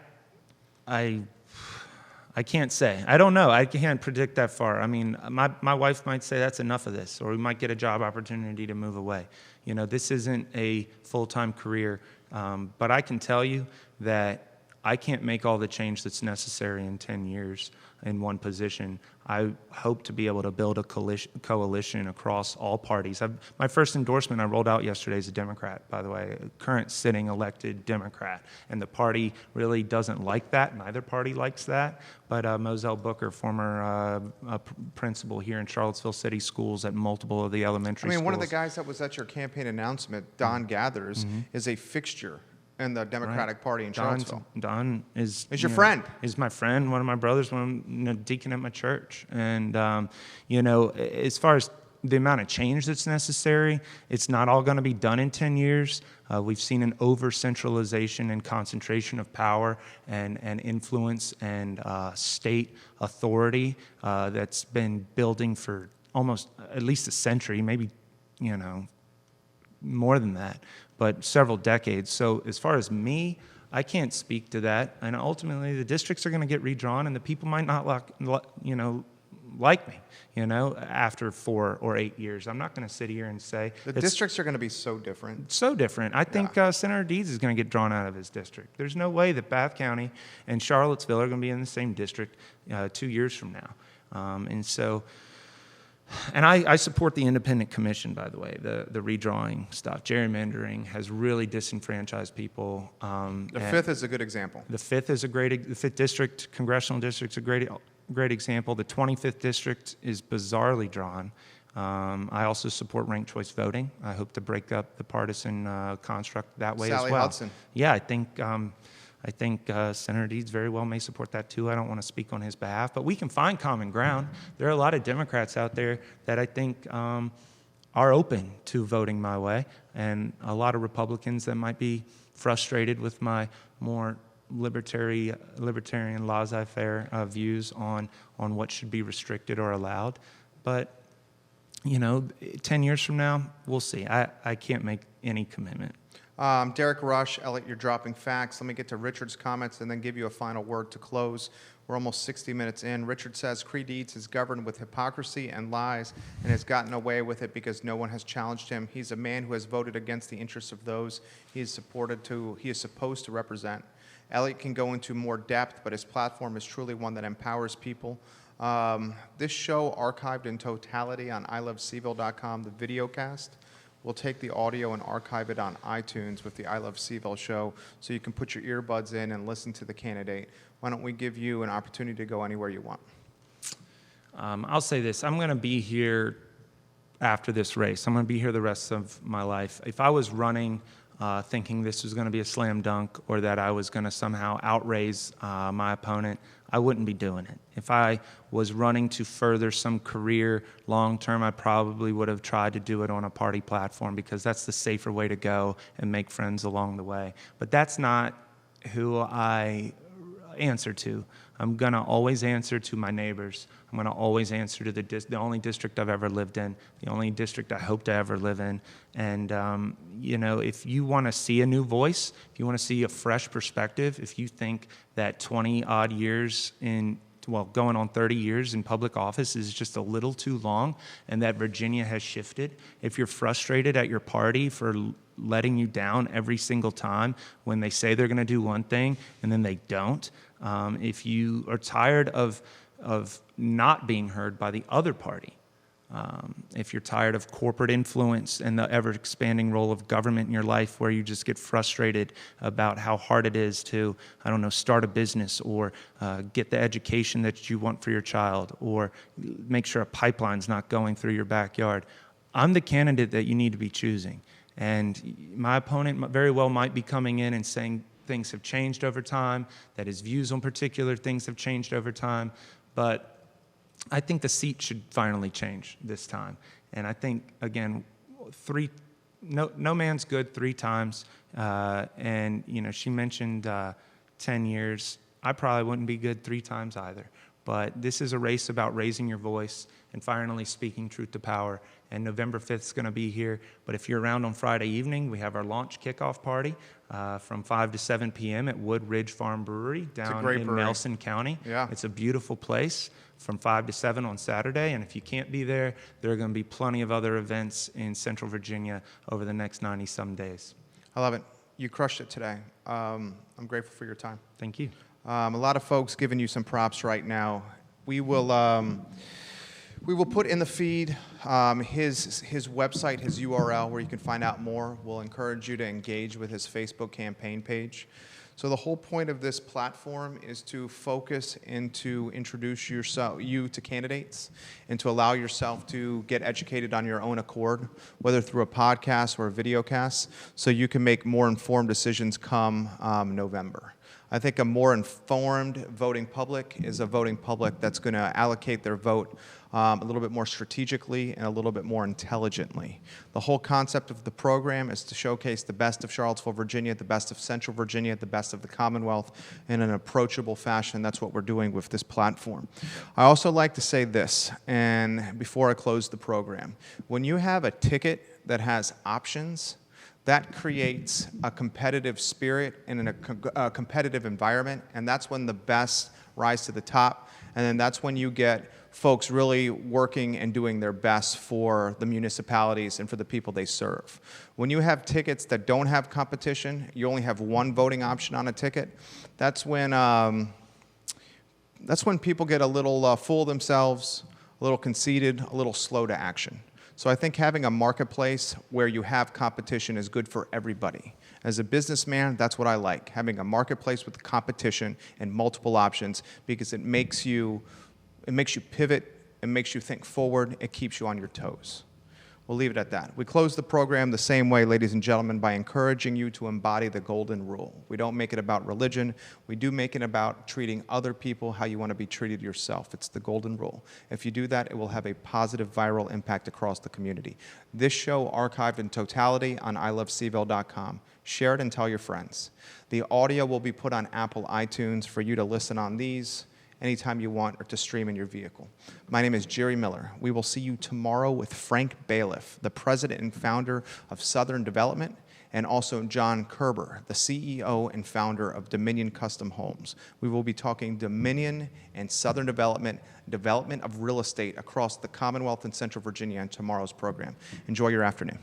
Speaker 2: can't say. I don't know. I can't predict that far. I mean, my wife might say that's enough of this, or we might get a job opportunity to move away. This isn't a full-time career, but I can tell you that I can't make all the change that's necessary in 10 years in one position. I hope to be able to build a coalition across all parties. My first endorsement I rolled out yesterday is a Democrat, by the way, a current sitting elected Democrat. And the party really doesn't like that. Neither party likes that. But Moselle Booker, former principal here in Charlottesville City Schools at multiple of the elementary schools.
Speaker 1: One of the guys that was at your campaign announcement, Don Gathers, is a fixture in the Democratic Party in Charlottesville.
Speaker 2: Don is
Speaker 1: your friend.
Speaker 2: Is my friend, one of my brothers, deacon at my church. And, as far as the amount of change that's necessary, it's not all going to be done in 10 years. We've seen an over-centralization and concentration of power and influence and state authority that's been building for almost at least a century, maybe, more than that, but several decades. So as far as me, I can't speak to that. And ultimately, the districts are going to get redrawn, and the people might not like me, after 4 or 8 years. I'm not going to sit here and say
Speaker 1: the districts are going to be so different.
Speaker 2: So different. I think Senator Deeds is going to get drawn out of his district. There's no way that Bath County and Charlottesville are going to be in the same district 2 years from now. And I support the independent commission, by the way, the redrawing stuff. Gerrymandering has really disenfranchised people.
Speaker 1: The 5th is a good example.
Speaker 2: The 5th is the 5th district, congressional district, is a great example. The 25th district is bizarrely drawn. I also support ranked choice voting. I hope to break up the partisan construct that way as well.
Speaker 1: Sally Hudson.
Speaker 2: Yeah, I think Senator Deeds very well may support that too. I don't want to speak on his behalf, but we can find common ground. There are a lot of Democrats out there that I think are open to voting my way, and a lot of Republicans that might be frustrated with my more libertarian laissez-faire views on what should be restricted or allowed. But 10 years from now, we'll see. I can't make any commitment.
Speaker 1: Derek Rush, Elliott, you're dropping facts. Let me get to Richard's comments and then give you a final word to close. We're almost 60 minutes in. Richard says, Creigh Deeds is governed with hypocrisy and lies and has gotten away with it because no one has challenged him. He's a man who has voted against the interests of those he is supposed to represent. Elliott can go into more depth, but his platform is truly one that empowers people. This show archived in totality on ilovecville.com, the video cast. We'll take the audio and archive it on iTunes with the I Love CVille Show so you can put your earbuds in and listen to the candidate. Why don't we give you an opportunity to go anywhere you want?
Speaker 2: I'll say this. I'm going to be here after this race. I'm going to be here the rest of my life. If I was running thinking this was going to be a slam dunk or that I was going to somehow outraise my opponent, I wouldn't be doing it. If I was running to further some career long term, I probably would have tried to do it on a party platform because that's the safer way to go and make friends along the way. But that's not who I answer to. I'm going to always answer to my neighbors. I'm going to always answer to the only district I've ever lived in, the only district I hope to ever live in. And, if you want to see a new voice, if you want to see a fresh perspective, if you think that 20-odd years going on 30 years in public office is just a little too long and that Virginia has shifted, if you're frustrated at your party for letting you down every single time when they say they're going to do one thing and then they don't, if you are tired of not being heard by the other party, if you're tired of corporate influence and the ever-expanding role of government in your life where you just get frustrated about how hard it is to, start a business or get the education that you want for your child or make sure a pipeline's not going through your backyard, I'm the candidate that you need to be choosing. And my opponent very well might be coming in and saying things have changed over time, that his views on particular things have changed over time, but I think the seat should finally change this time. And I think, again, no man's good 3 times. And, she mentioned 10 years. I probably wouldn't be good 3 times either. But this is a race about raising your voice and finally speaking truth to power. And November 5th is going to be here. But if you're around on Friday evening, we have our launch kickoff party from 5 to 7 p.m. at Wood Ridge Farm Brewery down in Nelson County.
Speaker 1: Yeah.
Speaker 2: It's a beautiful place from 5 to 7 on Saturday. And if you can't be there, there are going to be plenty of other events in Central Virginia over the next 90-some days.
Speaker 1: I love it. You crushed it today. I'm grateful for your time.
Speaker 2: Thank you.
Speaker 1: A lot of folks giving you some props right now. We will put in the feed his website, his URL, where you can find out more. We'll encourage you to engage with his Facebook campaign page. So the whole point of this platform is to focus and to introduce you to candidates and to allow yourself to get educated on your own accord, whether through a podcast or a video cast, so you can make more informed decisions come November. I think a more informed voting public is a voting public that's going to allocate their vote a little bit more strategically and a little bit more intelligently. The whole concept of the program is to showcase the best of Charlottesville, Virginia, the best of Central Virginia, the best of the Commonwealth in an approachable fashion. That's what we're doing with this platform. I also like to say this, and before I close the program, when you have a ticket that has options, that creates a competitive spirit and a competitive environment, and that's when the best rise to the top, and then that's when you get folks really working and doing their best for the municipalities and for the people they serve. When you have tickets that don't have competition, you only have one voting option on a ticket, that's when people get a little full of themselves, a little conceited, a little slow to action. So I think having a marketplace where you have competition is good for everybody. As a businessman, that's what I like, having a marketplace with competition and multiple options, because it makes you pivot, it makes you think forward, it keeps you on your toes. We'll leave it at that. We close the program the same way, ladies and gentlemen, by encouraging you to embody the golden rule. We don't make it about religion. We do make it about treating other people how you want to be treated yourself. It's the golden rule. If you do that, it will have a positive viral impact across the community. This show archived in totality on ilovecville.com. Share it and tell your friends. The audio will be put on Apple iTunes for you to listen on these anytime you want or to stream in your vehicle. My name is Jerry Miller. We will see you tomorrow with Frank Bailiff, the president and founder of Southern Development, and also John Kerber, the CEO and founder of Dominion Custom Homes. We will be talking Dominion and Southern Development of real estate across the Commonwealth and Central Virginia in tomorrow's program. Enjoy your afternoon.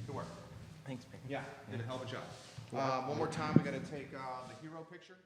Speaker 1: Good work.
Speaker 2: Thanks, man.
Speaker 1: Yeah, did a hell of a job. One more time, we got to take the hero picture.